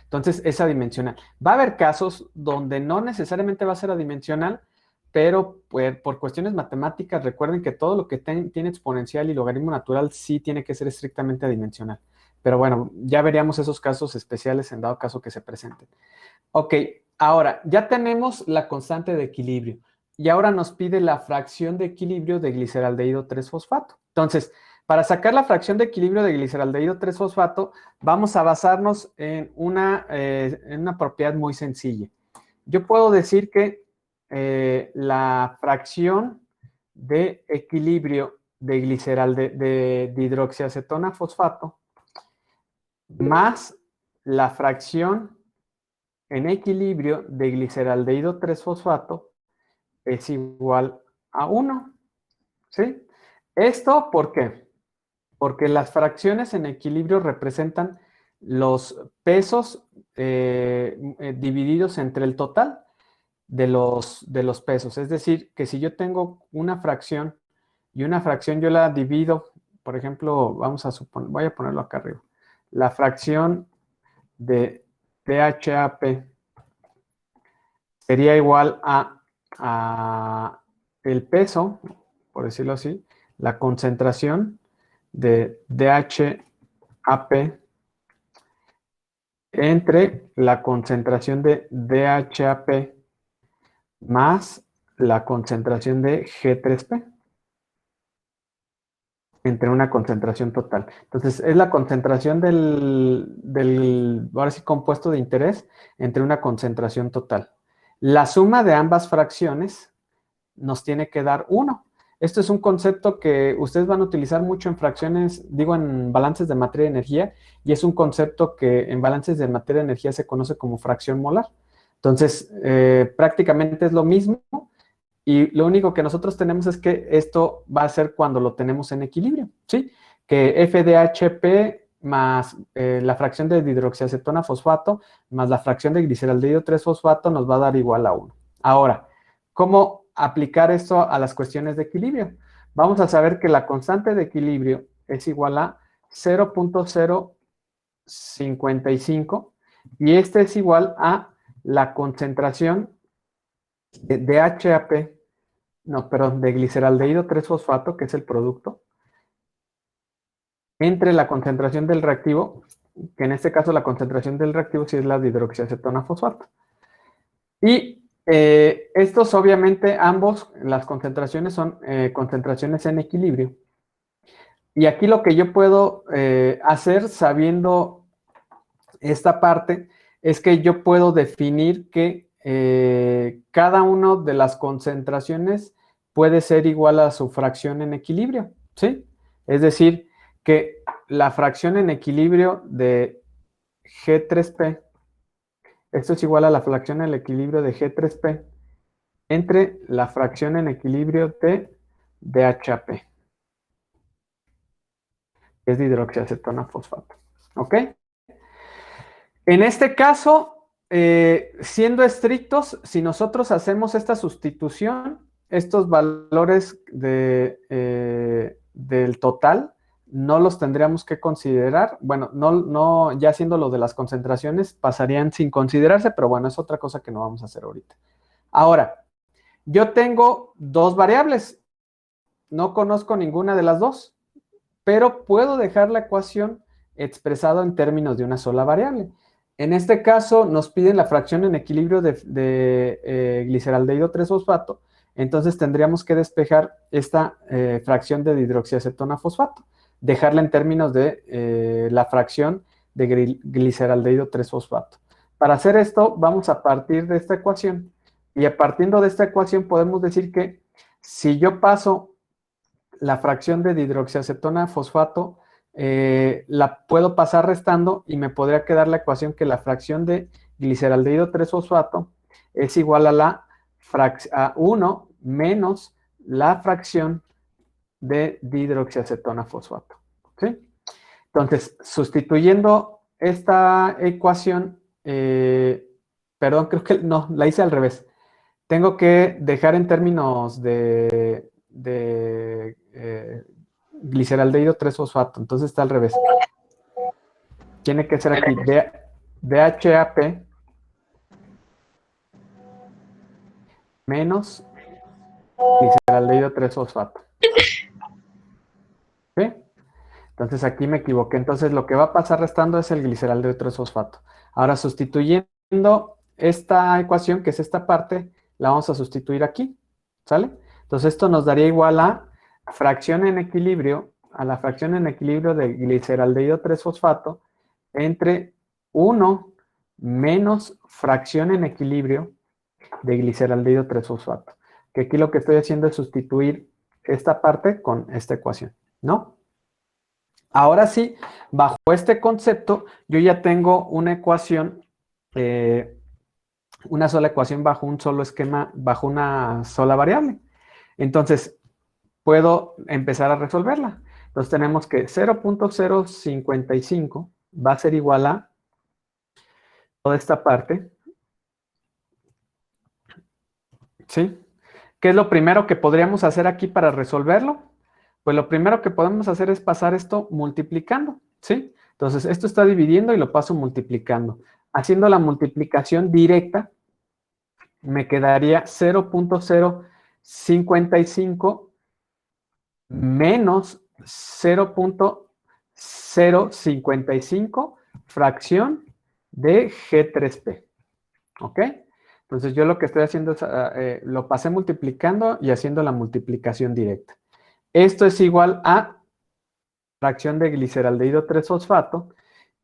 Entonces, es adimensional. Va a haber casos donde no necesariamente va a ser adimensional, pero pues, por cuestiones matemáticas, recuerden que todo lo que tiene exponencial y logaritmo natural sí tiene que ser estrictamente adimensional. Pero bueno, ya veríamos esos casos especiales en dado caso que se presenten. Ok, ahora ya tenemos la constante de equilibrio y ahora nos pide la fracción de equilibrio de gliceraldehído 3-fosfato. Entonces, para sacar la fracción de equilibrio de gliceraldehído 3-fosfato, vamos a basarnos en una propiedad muy sencilla. Yo puedo decir que la fracción de equilibrio de de hidroxiacetona fosfato más la fracción en equilibrio de gliceraldehído 3-fosfato es igual a 1. ¿Sí? ¿Esto por qué? Porque las fracciones en equilibrio representan los pesos divididos entre el total de los pesos. Es decir, que si yo tengo una fracción y una fracción yo la divido, por ejemplo, vamos a suponer, voy a ponerlo acá arriba, la fracción de DHAP sería igual a el peso, por decirlo así, la concentración de DHAP entre la concentración de DHAP más la concentración de G3P entre una concentración total. Entonces, es la concentración ahora sí, compuesto de interés entre una concentración total. La suma de ambas fracciones nos tiene que dar 1. Esto es un concepto que ustedes van a utilizar mucho en fracciones, digo, en balances de materia y energía, y es un concepto que en balances de materia y energía se conoce como fracción molar. Entonces, prácticamente es lo mismo, y lo único que nosotros tenemos es que esto va a ser cuando lo tenemos en equilibrio, ¿sí? Que FDHP más la fracción de dihidroxiacetona fosfato más la fracción de gliceraldehído 3-fosfato nos va a dar igual a 1. Ahora, ¿cómo aplicar esto a las cuestiones de equilibrio? Vamos a saber que la constante de equilibrio es igual a 0.055 y este es igual a la concentración de DHAP, no, perdón, de gliceraldehído 3-fosfato, que es el producto, entre la concentración del reactivo, que en este caso la concentración del reactivo sí es la de hidroxiacetona fosfato. Y estos obviamente ambos, las concentraciones son concentraciones en equilibrio. Y aquí lo que yo puedo hacer sabiendo esta parte es que yo puedo definir que cada una de las concentraciones puede ser igual a su fracción en equilibrio, ¿sí? Es decir, que la fracción en equilibrio de G3P, esto es igual a la fracción en equilibrio de G3P entre la fracción en equilibrio de DHAP, que es de hidroxiacetona fosfato, ¿ok? En este caso, siendo estrictos, si nosotros hacemos esta sustitución, estos valores del total no los tendríamos que considerar. Bueno, no, ya siendo lo de las concentraciones, pasarían sin considerarse, pero bueno, es otra cosa que no vamos a hacer ahorita. Ahora, yo tengo dos variables, no conozco ninguna de las dos, pero puedo dejar la ecuación expresada en términos de una sola variable. En este caso nos piden la fracción en equilibrio de gliceraldehído 3-fosfato, entonces tendríamos que despejar esta fracción de hidroxiacetona fosfato, dejarla en términos de la fracción de gliceraldehído 3-fosfato. Para hacer esto vamos a partir de esta ecuación y a partir de esta ecuación podemos decir que si yo paso la fracción de dihidroxiacetona fosfato la puedo pasar restando y me podría quedar la ecuación que la fracción de gliceraldehído 3-fosfato es igual a 1 menos la fracción de dihidroxiacetona fosfato. ¿Sí? Entonces, sustituyendo esta ecuación, perdón, creo que no, la hice al revés. Tengo que dejar en términos de gliceraldehído 3-fosfato. Entonces está al revés. Tiene que ser aquí DHAP menos gliceraldehído 3-fosfato. ¿Sí? Entonces aquí me equivoqué. Entonces lo que va a pasar restando es el gliceraldehído 3-fosfato. Ahora sustituyendo esta ecuación, que es esta parte, la vamos a sustituir aquí. ¿Sale? Entonces esto nos daría igual a fracción en equilibrio, a la fracción en equilibrio de gliceraldehído 3-fosfato entre 1 menos fracción en equilibrio de gliceraldehído 3-fosfato. Que aquí lo que estoy haciendo es sustituir esta parte con esta ecuación, ¿no? Ahora sí, bajo este concepto, yo ya tengo una ecuación, una sola ecuación bajo un solo esquema, bajo una sola variable. Entonces, puedo empezar a resolverla. Entonces, tenemos que 0.055 va a ser igual a toda esta parte, ¿sí? ¿Qué es lo primero que podríamos hacer aquí para resolverlo? Pues lo primero que podemos hacer es pasar esto multiplicando, ¿sí? Entonces, esto está dividiendo y lo paso multiplicando. Haciendo la multiplicación directa, me quedaría 0.055 menos 0.055 fracción de G3P, ¿ok? Entonces, yo lo que estoy haciendo es, lo pasé multiplicando y haciendo la multiplicación directa. Esto es igual a fracción de gliceraldehído 3-fosfato.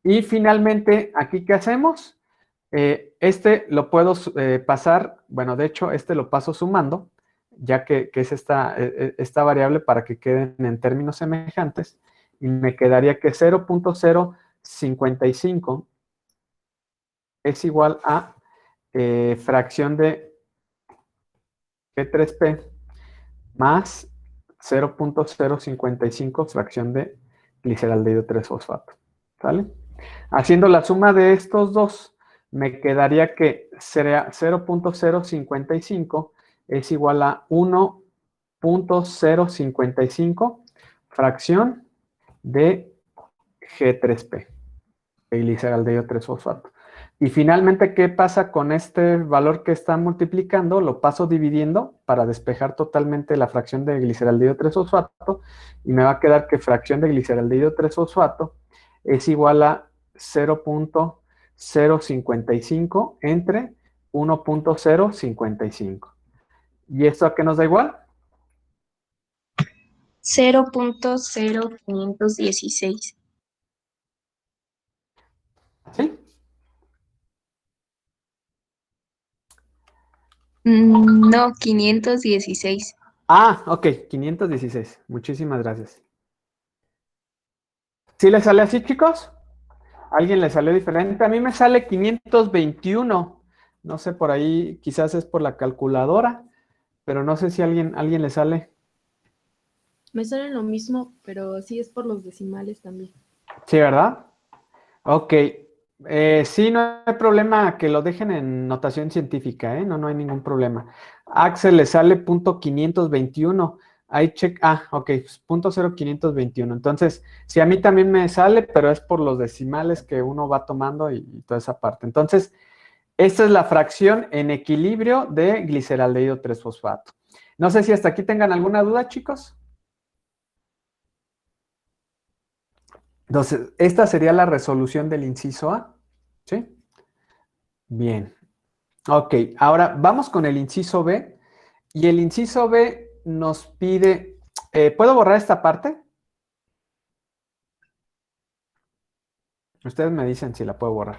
Y finalmente, ¿aquí qué hacemos? Este lo puedo pasar, bueno, de hecho, este lo paso sumando, ya que es esta variable para que queden en términos semejantes, y me quedaría que 0.055 es igual a fracción de G3P más 0.055 fracción de gliceraldehído 3-fosfato. ¿Sale? Haciendo la suma de estos dos, me quedaría que sería 0.055 es igual a 1.055 fracción de G3P, de gliceraldehído 3-fosfato. Y finalmente, ¿qué pasa con este valor que está multiplicando? Lo paso dividiendo para despejar totalmente la fracción de gliceraldehído 3-fosfato y me va a quedar que fracción de gliceraldehído 3-fosfato es igual a 0.055 entre 1.055. ¿Y esto a qué nos da igual? 0.0516. ¿Sí? No, 516. Ah, ok, 516. Muchísimas gracias. ¿Sí le sale así, chicos? ¿A alguien le salió diferente? A mí me sale 521. No sé, por ahí quizás es por la calculadora, pero no sé si a alguien le sale. Me sale lo mismo, pero sí es por los decimales también. Sí, ¿verdad? Ok. Sí, no hay problema que lo dejen en notación científica, ¿eh? No, no hay ningún problema. Axel le sale punto 521. Ahí check. Ah, ok, pues, punto 0521. Entonces, sí, a mí también me sale, pero es por los decimales que uno va tomando y toda esa parte. Entonces, esta es la fracción en equilibrio de gliceraldehído 3-fosfato. No sé si hasta aquí tengan alguna duda, chicos. Entonces, esta sería la resolución del inciso A. ¿Sí? Bien. Ok, ahora vamos con el inciso B. Y el inciso B nos pide, ¿puedo borrar esta parte? Ustedes me dicen si la puedo borrar.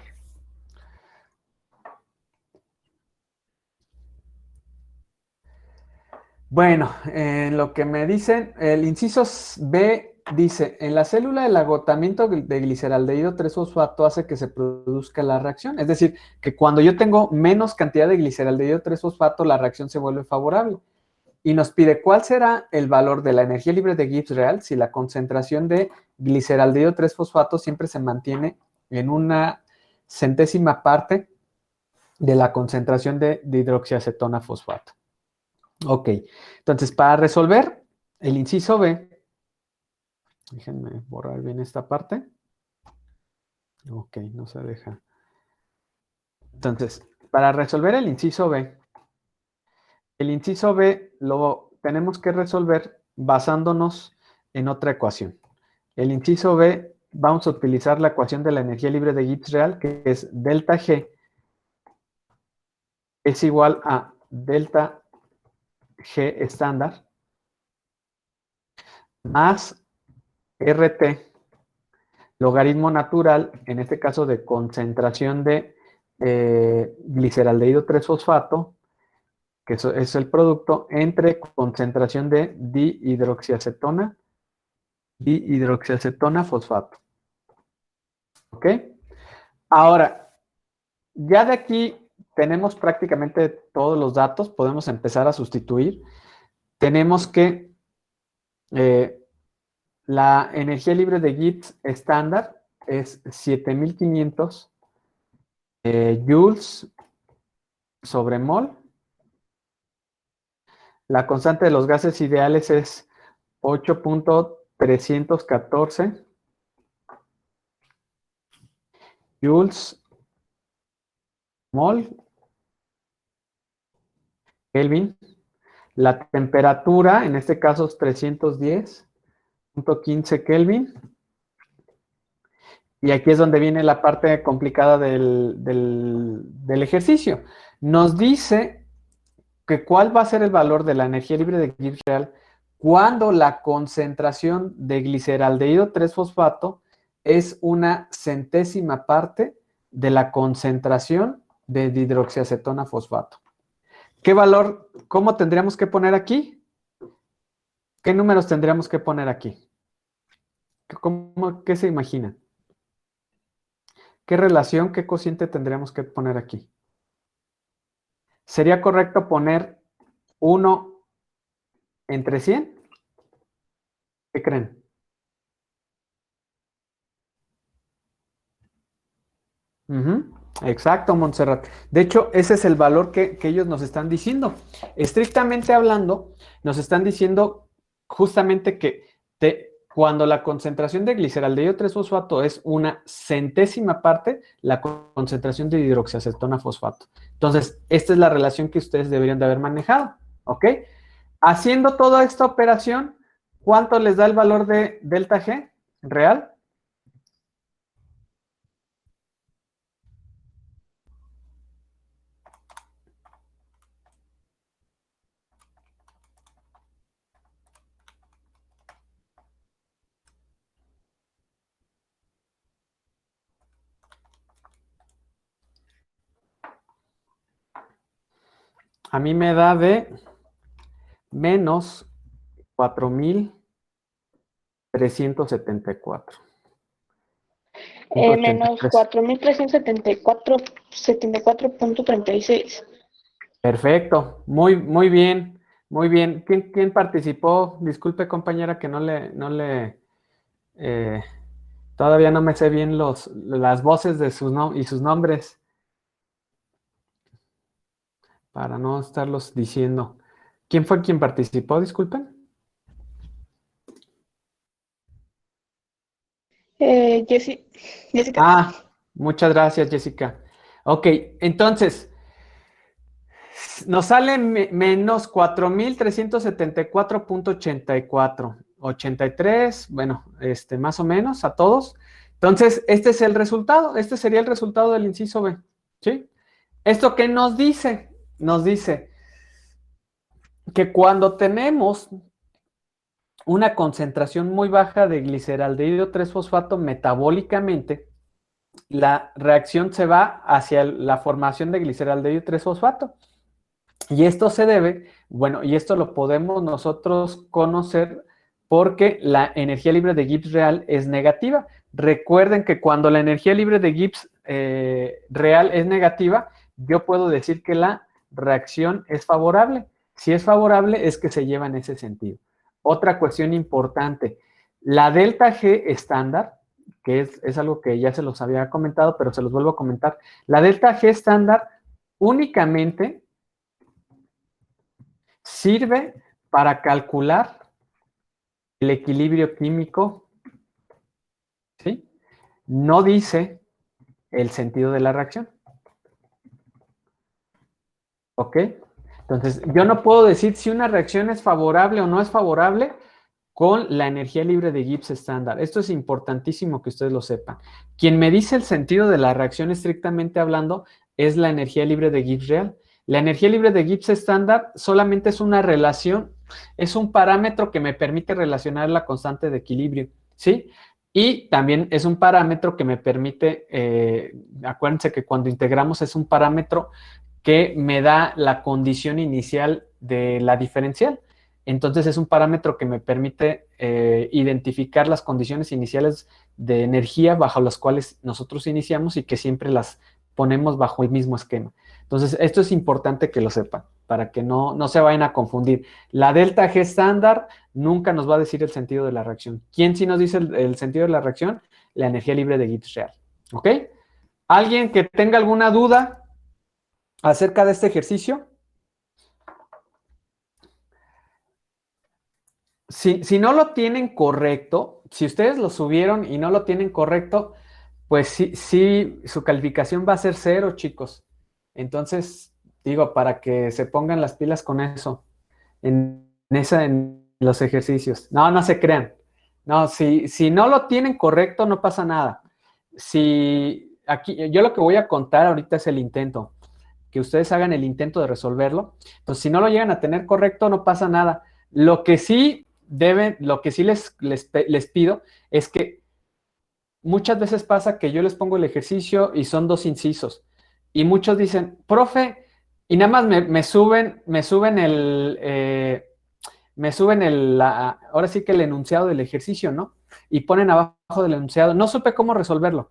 Bueno, en lo que me dicen, el inciso B dice, en la célula el agotamiento de gliceraldehído 3-fosfato hace que se produzca la reacción. Es decir, que cuando yo tengo menos cantidad de gliceraldehído 3-fosfato, la reacción se vuelve favorable. Y nos pide cuál será el valor de la energía libre de Gibbs real si la concentración de gliceraldehído 3-fosfato siempre se mantiene en una centésima parte de la concentración de hidroxiacetona fosfato. Ok, entonces para resolver el inciso B, déjenme borrar bien esta parte. Ok, no se deja. Entonces, para resolver el inciso B lo tenemos que resolver basándonos en otra ecuación. El inciso B, vamos a utilizar la ecuación de la energía libre de Gibbs real, que es delta G es igual a delta G estándar más RT, logaritmo natural, en este caso de concentración de gliceraldehído 3-fosfato, que eso es el producto, entre concentración de dihidroxiacetona fosfato. ¿Ok? Ahora, ya de aquí tenemos prácticamente todos los datos, podemos empezar a sustituir. Tenemos que la energía libre de Gibbs estándar es 7500 joules sobre mol. La constante de los gases ideales es 8.314 joules mol Kelvin. La temperatura, en este caso es 310.15 Kelvin. Y aquí es donde viene la parte complicada del ejercicio. Nos dice que cuál va a ser el valor de la energía libre de Gibbs real cuando la concentración de gliceraldehído 3-fosfato es una centésima parte de la concentración de dihidroxiacetona fosfato. ¿Qué valor, cómo tendríamos que poner aquí? ¿Qué números tendríamos que poner aquí? ¿Qué se imaginan? ¿Qué relación, qué cociente tendríamos que poner aquí? ¿Sería correcto poner 1 entre 100? ¿Qué creen? Exacto, Montserrat. De hecho, ese es el valor que ellos nos están diciendo. Estrictamente hablando, nos están diciendo justamente que cuando la concentración de gliceraldehído 3-fosfato es una centésima parte la concentración de hidroxiacetona fosfato. Entonces, esta es la relación que ustedes deberían de haber manejado, ¿ok? Haciendo toda esta operación, ¿cuánto les da el valor de delta G real? A mí me da de menos 4,374. Menos 4.374.36. Perfecto, muy bien, muy bien. ¿Quién participó? Disculpe, compañera, que eh, todavía no me sé bien las voces de y sus nombres para no estarlos diciendo. ¿Quién fue quien participó? Disculpen. Jessica. Ah, muchas gracias, Jessica. Ok, entonces, nos sale menos 4,374.84. 83, bueno, más o menos a todos. Entonces, este es el resultado. Este sería el resultado del inciso B. ¿Sí? ¿Esto qué nos dice? Nos dice que cuando tenemos una concentración muy baja de gliceraldehído 3-fosfato metabólicamente, la reacción se va hacia la formación de gliceraldehído 3-fosfato. Y esto se debe, bueno, y esto lo podemos nosotros conocer porque la energía libre de Gibbs real es negativa. Recuerden que cuando la energía libre de Gibbs real es negativa, yo puedo decir que la reacción es favorable. Si es favorable, es que se lleva en ese sentido. Otra cuestión importante, la delta G estándar, que es algo que ya se los había comentado, pero se los vuelvo a comentar. La delta G estándar únicamente sirve para calcular el equilibrio químico, ¿sí? No dice el sentido de la reacción. ¿Ok? Entonces, yo no puedo decir si una reacción es favorable o no es favorable con la energía libre de Gibbs estándar. Esto es importantísimo que ustedes lo sepan. Quien me dice el sentido de la reacción estrictamente hablando es la energía libre de Gibbs real. La energía libre de Gibbs estándar solamente es una relación, es un parámetro que me permite relacionar la constante de equilibrio, ¿sí? Y también es un parámetro que me permite, acuérdense que cuando integramos es un parámetro que me da la condición inicial de la diferencial. Entonces es un parámetro que me permite identificar las condiciones iniciales de energía bajo las cuales nosotros iniciamos y que siempre las ponemos bajo el mismo esquema. Entonces esto es importante que lo sepan para que no se vayan a confundir. La delta G estándar nunca nos va a decir el sentido de la reacción. ¿Quién sí nos dice el sentido de la reacción? La energía libre de Gibbs real. ¿Ok? ¿Alguien que tenga alguna duda acerca de este ejercicio? Si no lo tienen correcto, si ustedes lo subieron y no lo tienen correcto, pues sí, su calificación va a ser 0, chicos. Entonces, digo, para que se pongan las pilas con eso, en los ejercicios. No se crean. No, si no lo tienen correcto, no pasa nada. Si aquí, yo lo que voy a contar ahorita es el intento, que ustedes hagan el intento de resolverlo. Entonces, si no lo llegan a tener correcto, no pasa nada. Lo que sí les pido es que muchas veces pasa que yo les pongo el ejercicio y son 2 incisos. Y muchos dicen, profe, y nada más me suben ahora sí que el enunciado del ejercicio, ¿no? Y ponen abajo del enunciado, no supe cómo resolverlo.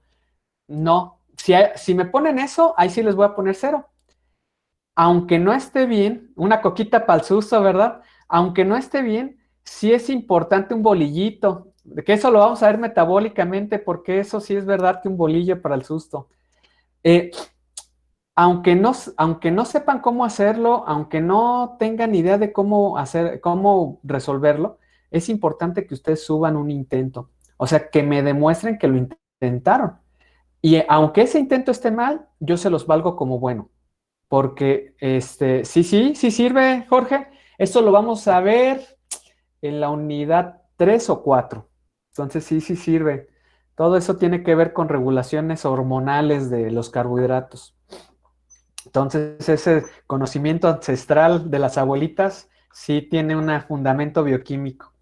No, si me ponen eso, ahí sí les voy a poner 0. Aunque no esté bien, una coquita para el susto, ¿verdad? Aunque no esté bien, sí es importante un bolillito, de que eso lo vamos a ver metabólicamente, porque eso sí es verdad que un bolillo para el susto. Eh, aunque no sepan cómo hacerlo, aunque no tengan idea de cómo resolverlo, es importante que ustedes suban un intento. O sea, que me demuestren que lo intentaron. Y aunque ese intento esté mal, yo se los valgo como bueno. Porque sí sirve, Jorge. Esto lo vamos a ver en la unidad 3 o 4. Entonces sí sirve. Todo eso tiene que ver con regulaciones hormonales de los carbohidratos. Entonces ese conocimiento ancestral de las abuelitas sí tiene un fundamento bioquímico.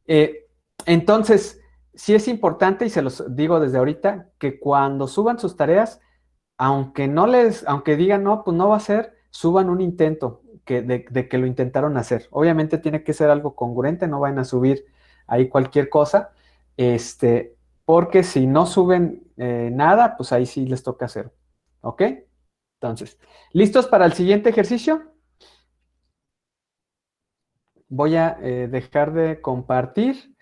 Eh, entonces, sí es importante, y se los digo desde ahorita, que cuando suban sus tareas, aunque digan no, pues no va a ser, suban un intento de que lo intentaron hacer. Obviamente tiene que ser algo congruente, no vayan a subir ahí cualquier cosa, porque si no suben nada, pues ahí sí les toca hacer. ¿Ok? Entonces, ¿listos para el siguiente ejercicio? Voy a dejar de compartir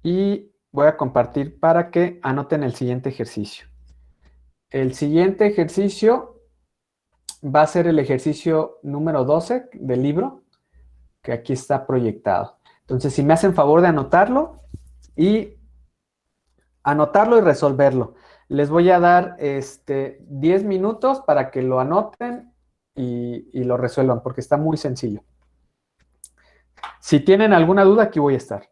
y voy a compartir para que anoten el siguiente ejercicio. El siguiente ejercicio va a ser el ejercicio número 12 del libro, que aquí está proyectado. Entonces, si me hacen favor de y resolverlo. Les voy a dar 10 minutos para que lo anoten y lo resuelvan, porque está muy sencillo. Si tienen alguna duda, aquí voy a estar.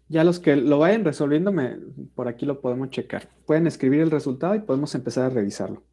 Ya los que lo vayan resolviendo, por aquí lo podemos checar. Pueden escribir el resultado y podemos empezar a revisarlo.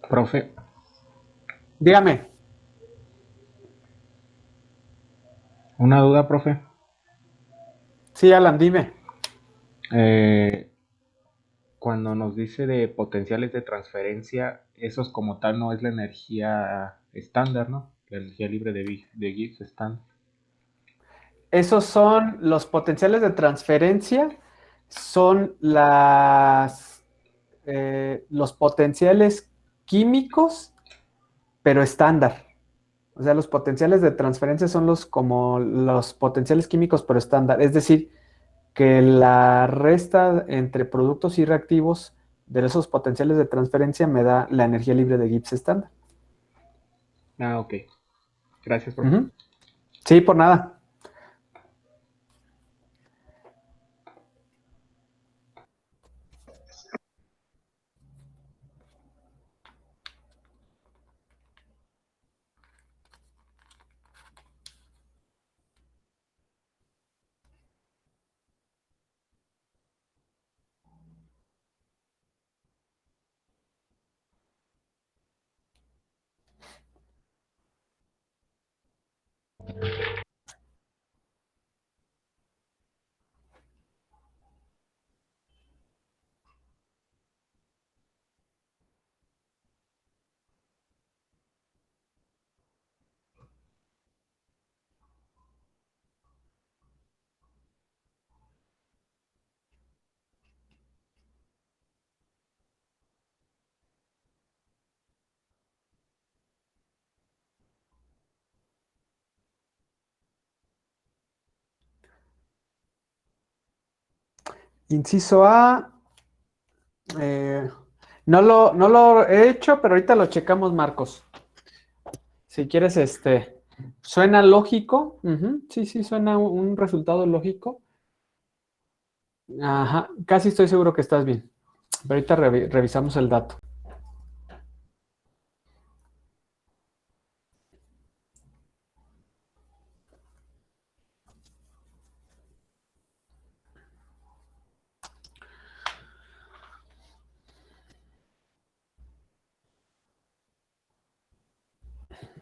Profe, Dígame. una duda, profe. Sí, Alan, dime. Eh, Cuando nos dice de potenciales de transferencia, esos como tal no es la energía estándar, ¿no? La energía libre de Gibbs estándar. Esos son los potenciales de transferencia, son los potenciales químicos, pero estándar. O sea, los potenciales de transferencia son como los potenciales químicos, pero estándar. Es decir, que la resta entre productos y reactivos de esos potenciales de transferencia me da la energía libre de Gibbs estándar. Ah, ok. Gracias, profe. Ujú. Sí, por nada. Inciso A, eh, no lo he hecho, pero ahorita lo checamos, Marcos. Si quieres, suena lógico. Ujú, sí, sí, suena un resultado lógico. Ajá, casi estoy seguro que estás bien. Pero ahorita revisamos el dato.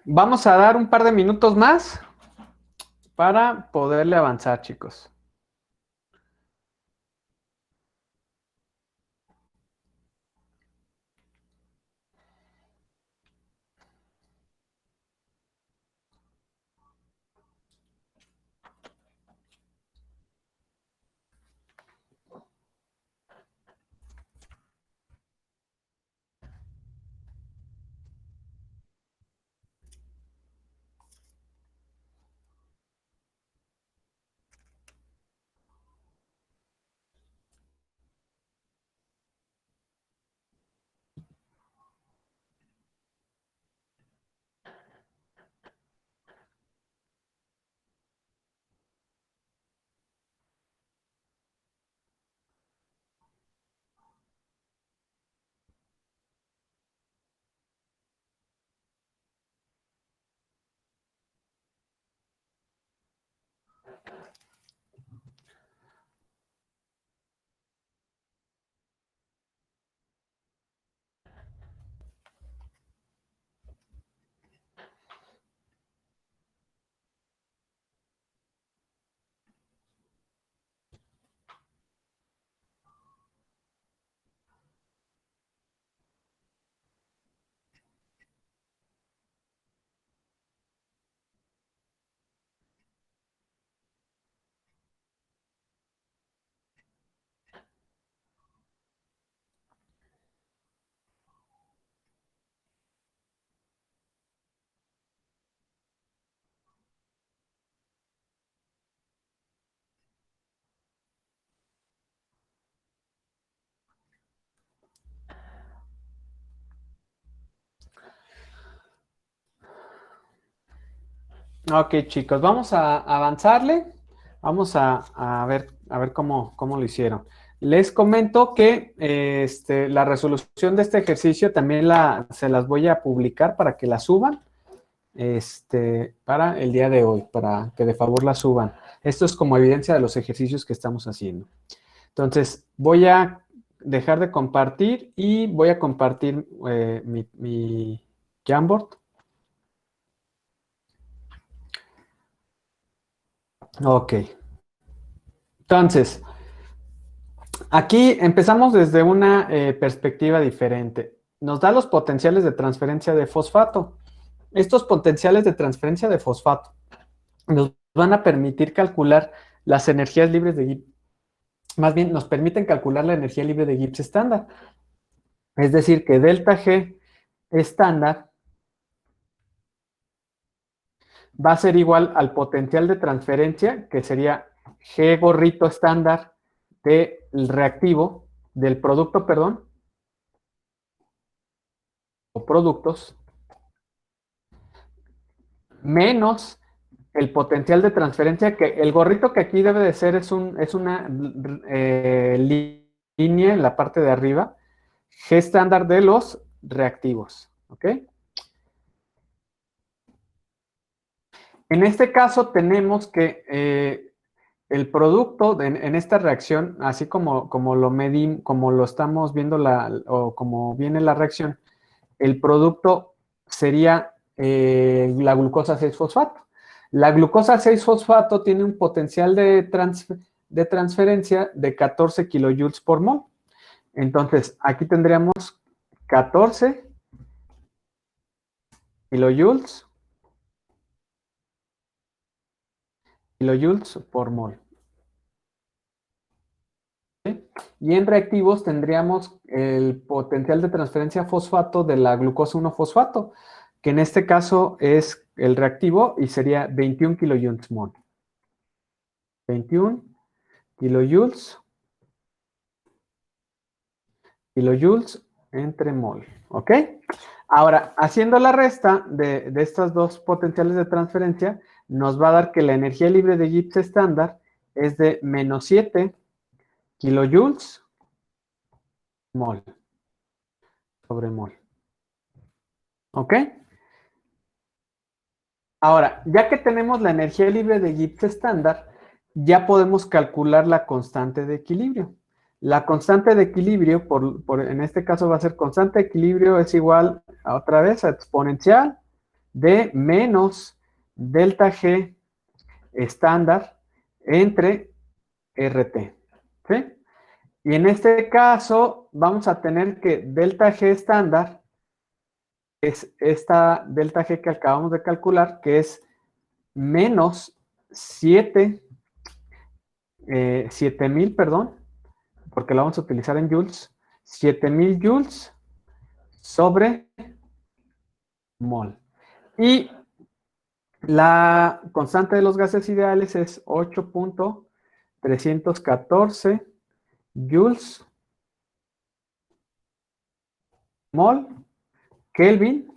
Vamos a dar un par de minutos más para poderle avanzar, chicos. Ok, chicos, vamos a avanzarle. Vamos a ver cómo lo hicieron. Les comento que la resolución de este ejercicio también se las voy a publicar para que la suban para el día de hoy, para que de favor la suban. Esto es como evidencia de los ejercicios que estamos haciendo. Entonces, voy a dejar de compartir y voy a compartir mi Jamboard. Ok. Entonces, aquí empezamos desde una perspectiva diferente. Nos da los potenciales de transferencia de fosfato. Estos potenciales de transferencia de fosfato nos van a permitir calcular las energías libres de Gibbs. Más bien, nos permiten calcular la energía libre de Gibbs estándar. Es decir, que delta G estándar va a ser igual al potencial de transferencia, que sería G gorrito estándar del reactivo, del producto, perdón, o productos, menos el potencial de transferencia, que el gorrito que aquí debe de ser es una línea en la parte de arriba, G estándar de los reactivos, ¿ok? En este caso tenemos que el producto en esta reacción, así como lo medimos, como lo estamos viendo o como viene la reacción, el producto sería la glucosa 6-fosfato. La glucosa 6-fosfato tiene un potencial de transferencia de 14 kilojoules por mol. Entonces, aquí tendríamos 14 kilojoules por mol. ¿Sí? Y en reactivos tendríamos el potencial de transferencia fosfato de la glucosa 1-fosfato, que en este caso es el reactivo y sería 21 kilojoules mol. 21 kilojoules entre mol, ¿ok? Ahora, haciendo la resta de estos dos potenciales de transferencia, nos va a dar que la energía libre de Gibbs estándar es de menos 7 kilojoules mol sobre mol, ¿ok? Ahora, ya que tenemos la energía libre de Gibbs estándar, ya podemos calcular la constante de equilibrio. La constante de equilibrio, en este caso va a ser constante de equilibrio es igual a otra vez a exponencial de menos delta G estándar entre RT. ¿Sí? Y en este caso vamos a tener que delta G estándar es esta delta G que acabamos de calcular, que es menos 7000, perdón, porque la vamos a utilizar en joules, 7000 joules sobre mol. Y la constante de los gases ideales es 8.314 joules mol Kelvin.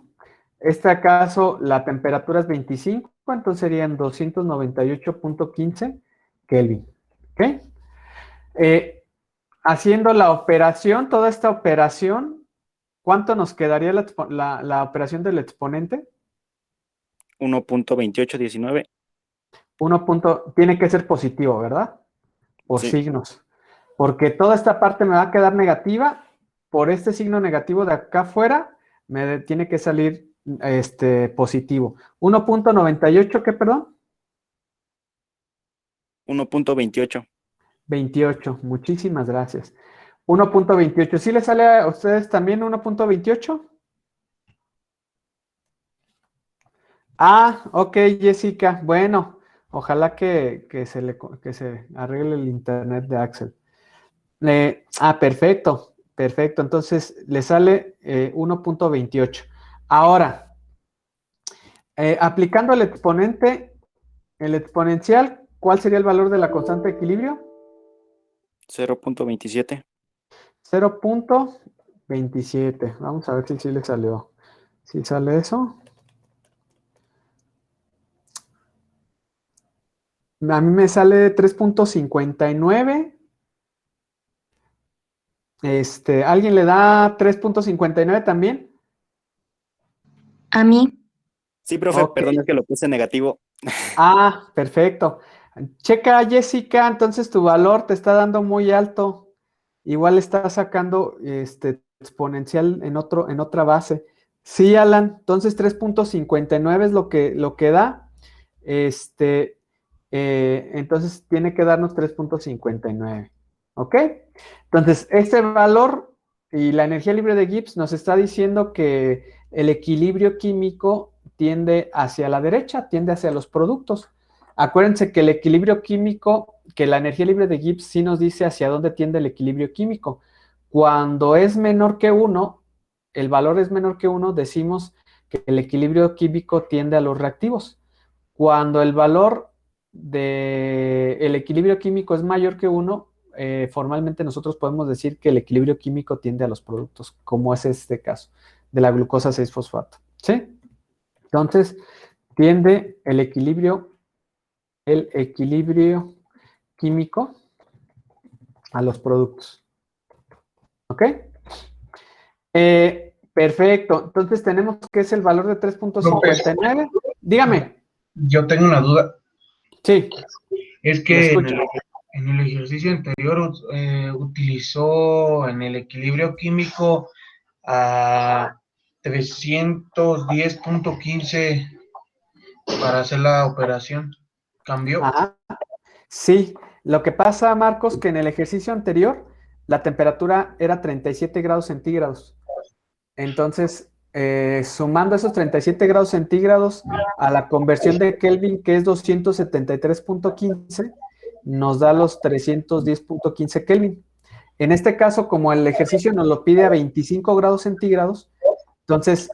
Este acaso la temperatura es 25, entonces serían 298.15 Kelvin. ¿Ok? Haciendo la operación, toda esta operación, ¿cuánto nos quedaría la operación del exponente? 1.2819. Tiene que ser positivo, ¿verdad? Por Sí. signos. Porque toda esta parte me va a quedar negativa. Por este signo negativo de acá afuera, me tiene que salir positivo. 1.98, ¿qué, perdón? 1.28. 28, muchísimas gracias. 1.28, ¿sí le sale a ustedes también 1.28? Ah, ok, Jessica. Bueno, ojalá que se arregle el internet de Axel. Perfecto, perfecto. Entonces le sale 1.28. Ahora, aplicando el exponente, el exponencial, ¿cuál sería el valor de la constante de equilibrio? 0.27. 0.27. Vamos a ver si sí le salió. Si sale eso. A mí me sale 3.59. ¿Alguien le da 3.59 también? A mí, Sí, profe, Ok. perdón, es que lo puse negativo. Perfecto. Checa, Jessica, entonces tu valor te está dando muy alto igual está sacando exponencial en otra base. Sí, Alan, entonces 3.59 es lo que da. Entonces tiene que darnos 3.59. ¿Ok? Entonces, este valor y la energía libre de Gibbs nos está diciendo que el equilibrio químico tiende hacia la derecha, tiende hacia los productos. Acuérdense que el equilibrio químico, que la energía libre de Gibbs sí nos dice hacia dónde tiende el equilibrio químico. Cuando es menor que 1, el valor es menor que 1, decimos que el equilibrio químico tiende a los reactivos. Cuando el valor del equilibrio químico es mayor que 1, formalmente nosotros podemos decir que el equilibrio químico tiende a los productos, como es este caso, de la glucosa 6-fosfato. ¿Sí? Entonces, tiende el equilibrio químico a los productos. ¿Ok? Perfecto. Entonces tenemos que es el valor de 3.59. Dígame. Yo tengo una duda. Sí. Es que en el ejercicio anterior utilizó en el equilibrio químico a 310.15 para hacer la operación. ¿Cambió? Ajá. Sí. Lo que pasa, Marcos, que en el ejercicio anterior la temperatura era 37 grados centígrados. Entonces, sumando esos 37 grados centígrados a la conversión de Kelvin, que es 273.15, nos da los 310.15 Kelvin. En este caso, como el ejercicio nos lo pide a 25 grados centígrados, entonces,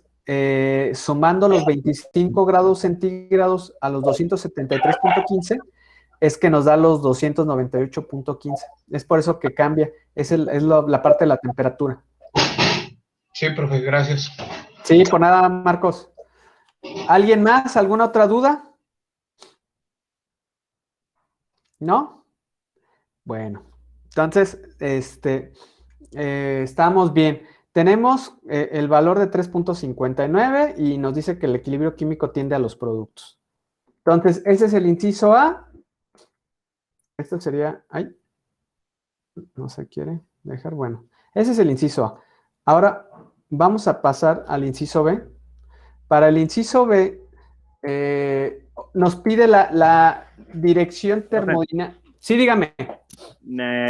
sumando los 25 grados centígrados a los 273.15, es que nos da los 298.15. Es por eso que cambia, es la parte de la temperatura. Sí, profe, gracias. Sí, por nada, Marcos. ¿Alguien más? ¿Alguna otra duda? ¿No? Bueno, entonces, estamos bien. Tenemos el valor de 3.59 y nos dice que el equilibrio químico tiende a los productos. Entonces, ese es el inciso A. Esto sería, ay, no se quiere dejar, bueno, ese es el inciso A. Ahora vamos a pasar al inciso B. Para el inciso B, nos pide la dirección termodinámica. Sí, dígame.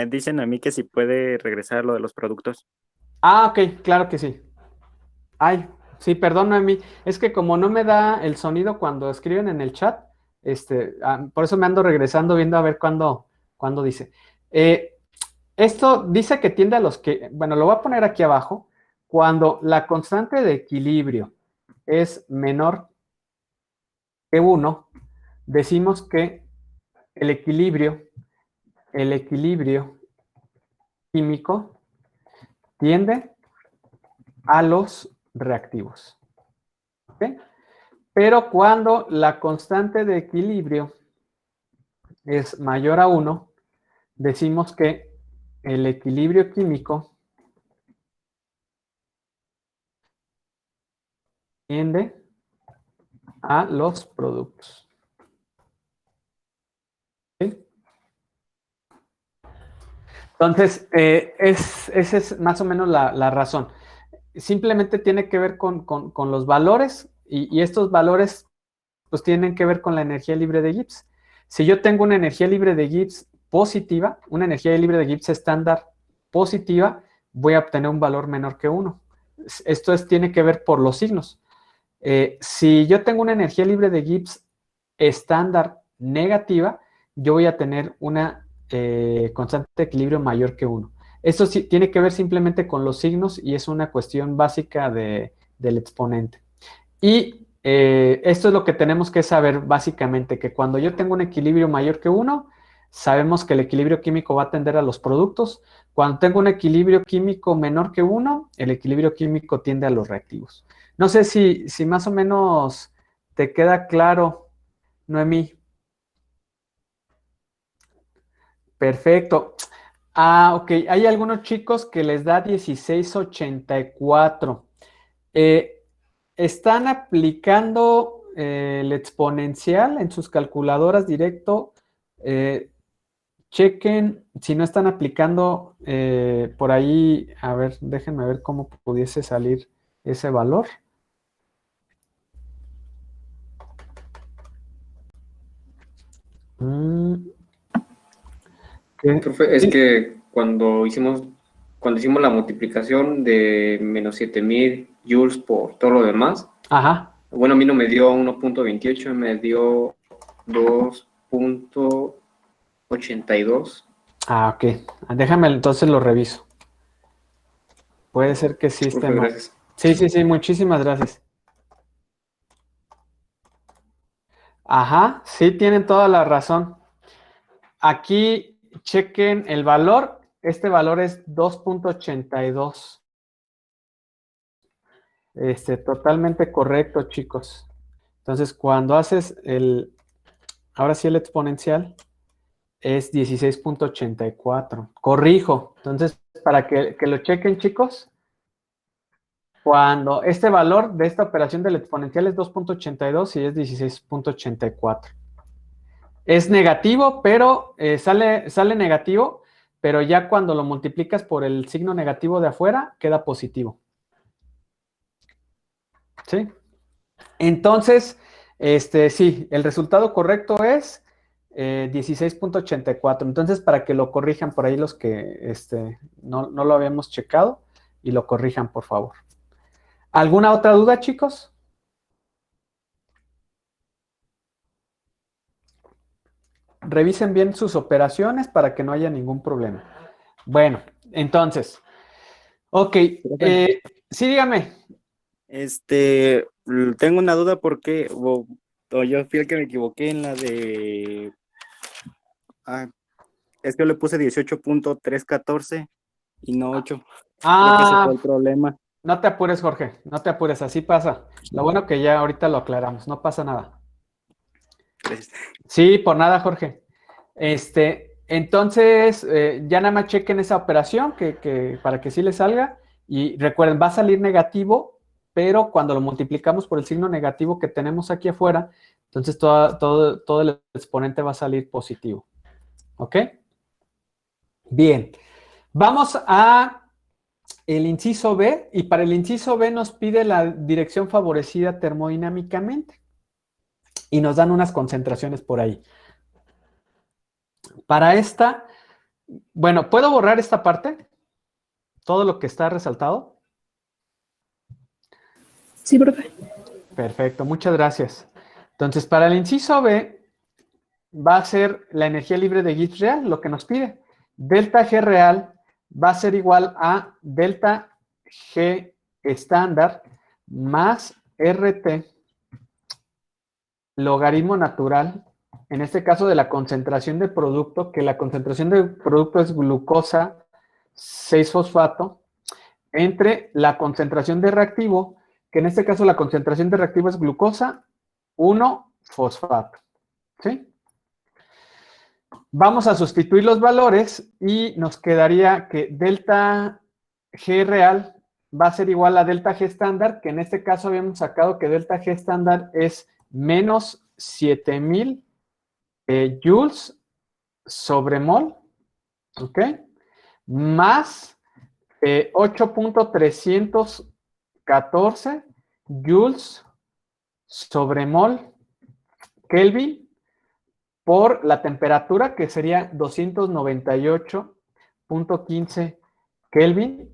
Dicen a mí que si puede regresar lo de los productos. Ah, ok, claro que sí. Ay, sí, perdón, Noemí. Es que como no me da el sonido cuando escriben en el chat, por eso me ando regresando viendo a ver cuándo dice. Esto dice que tiende a los que, bueno, lo voy a poner aquí abajo. Cuando la constante de equilibrio es menor que 1, decimos que el equilibrio químico tiende a los reactivos. ¿Ok? Pero cuando la constante de equilibrio es mayor a 1, decimos que el equilibrio químico tiende a los productos. ¿Sí? Entonces, esa es más o menos la razón. Simplemente tiene que ver con los valores y estos valores pues tienen que ver con la energía libre de Gibbs. Si yo tengo una energía libre de Gibbs positiva, una energía libre de Gibbs estándar positiva, voy a obtener un valor menor que 1. Esto tiene que ver por los signos. Si yo tengo una energía libre de Gibbs estándar negativa, yo voy a tener una constante de equilibrio mayor que 1. Esto sí, tiene que ver simplemente con los signos y es una cuestión básica del exponente. Y esto es lo que tenemos que saber básicamente, que cuando yo tengo un equilibrio mayor que 1, sabemos que el equilibrio químico va a tender a los productos. Cuando tengo un equilibrio químico menor que 1, el equilibrio químico tiende a los reactivos. No sé si más o menos te queda claro, Noemí. Perfecto. Ah, ok. Hay algunos chicos que les da 1684. ¿Están aplicando el exponencial en sus calculadoras directo chequen si no están aplicando por ahí, a ver, déjenme ver cómo pudiese salir ese valor. Profe, es que cuando hicimos la multiplicación de menos 7000 joules por todo lo demás, Ajá. bueno, a mí no me dio 1.28, me dio 2.82. Ah, ok. Déjame, entonces lo reviso. Puede ser que sí esté Profe, mal. gracias. Sí, muchísimas gracias. Ajá, sí, tienen toda la razón. Aquí chequen el valor. Este valor es 2.82. Totalmente correcto, chicos. Entonces, cuando haces ahora sí el exponencial, es 16.84. Corrijo. Entonces, para que lo chequen, chicos, cuando este valor de esta operación del exponencial es 2.82 y es 16.84. Es negativo, pero sale negativo, pero ya cuando lo multiplicas por el signo negativo de afuera, queda positivo. ¿Sí? Entonces, sí, el resultado correcto es 16.84. Entonces, para que lo corrijan por ahí los que no lo habíamos checado y lo corrijan, por favor. ¿Alguna otra duda, chicos? Revisen bien sus operaciones para que no haya ningún problema. Bueno, entonces, ok. Sí, dígame. Tengo una duda porque o yo fui el que me equivoqué en la de... es que yo le puse 18.314 y no 8. Creo que ese fue el problema. No te apures, Jorge, no te apures, así pasa. Lo bueno que ya ahorita lo aclaramos, no pasa nada. Gracias. Sí, por nada, Jorge. Entonces, ya nada más chequen esa operación para que sí les salga. Y recuerden, va a salir negativo, pero cuando lo multiplicamos por el signo negativo que tenemos aquí afuera, entonces todo el exponente va a salir positivo. ¿Ok? Bien. Vamos a el inciso B, y para el inciso B nos pide la dirección favorecida termodinámicamente. Y nos dan unas concentraciones por ahí. Para esta, bueno, ¿puedo borrar esta parte? Todo lo que está resaltado. Sí, profe. Perfecto, muchas gracias. Entonces, para el inciso B, va a ser la energía libre de Gibbs real, lo que nos pide. Delta G real va a ser igual a delta G estándar más RT logaritmo natural, en este caso de la concentración de producto, que la concentración de producto es glucosa 6-fosfato, entre la concentración de reactivo, que en este caso la concentración de reactivo es glucosa 1-fosfato. ¿Sí? Vamos a sustituir los valores y nos quedaría que delta G real va a ser igual a delta G estándar, que en este caso habíamos sacado que delta G estándar es menos 7000 joules sobre mol, ¿ok? Más 8.314 joules sobre mol Kelvin por la temperatura, que sería 298.15 Kelvin,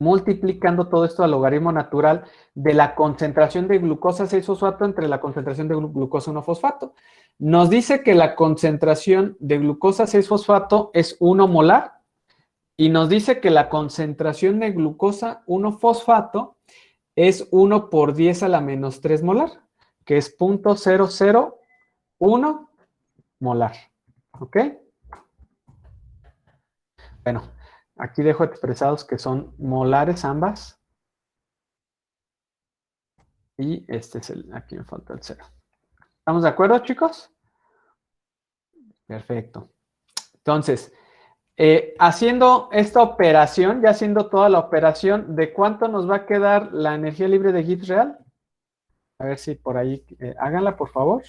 multiplicando todo esto al logaritmo natural de la concentración de glucosa 6-fosfato entre la concentración de glucosa 1-fosfato. Nos dice que la concentración de glucosa 6-fosfato es 1 molar y nos dice que la concentración de glucosa 1-fosfato es 1 por 10 a la menos 3 molar, que es 0.001 molar. ¿Ok? Bueno, aquí dejo expresados que son molares ambas. Y este es aquí me falta el 0. ¿Estamos de acuerdo, chicos? Perfecto. Entonces, haciendo esta operación, ya haciendo toda la operación, ¿de cuánto nos va a quedar la energía libre de Gibbs real? A ver si por ahí, háganla, por favor.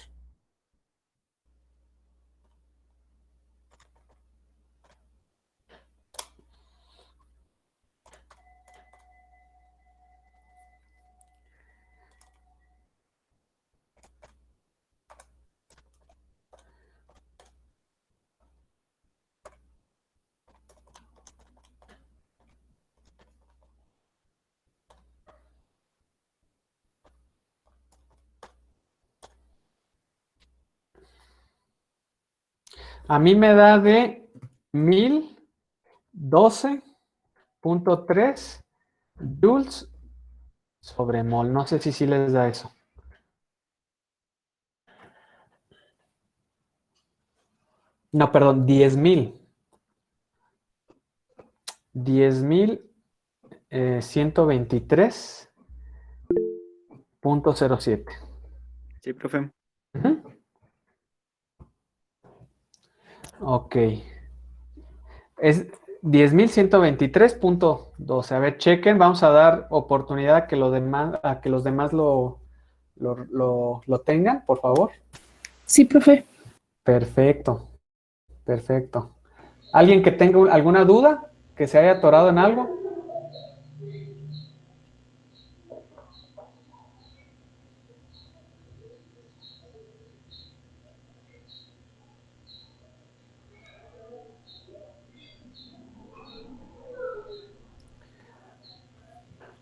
A mí me da de 1012.3 joules sobre mol. No sé si sí les da eso. No, perdón, 10.000. 10.123.07. Sí, profe. Ujú. Ok. Es 10.123.12. A ver, chequen. Vamos a dar oportunidad a que, a que los demás lo tengan, por favor. Sí, profe. Perfecto. Perfecto. ¿Alguien que tenga alguna duda? ¿Que se haya atorado en algo?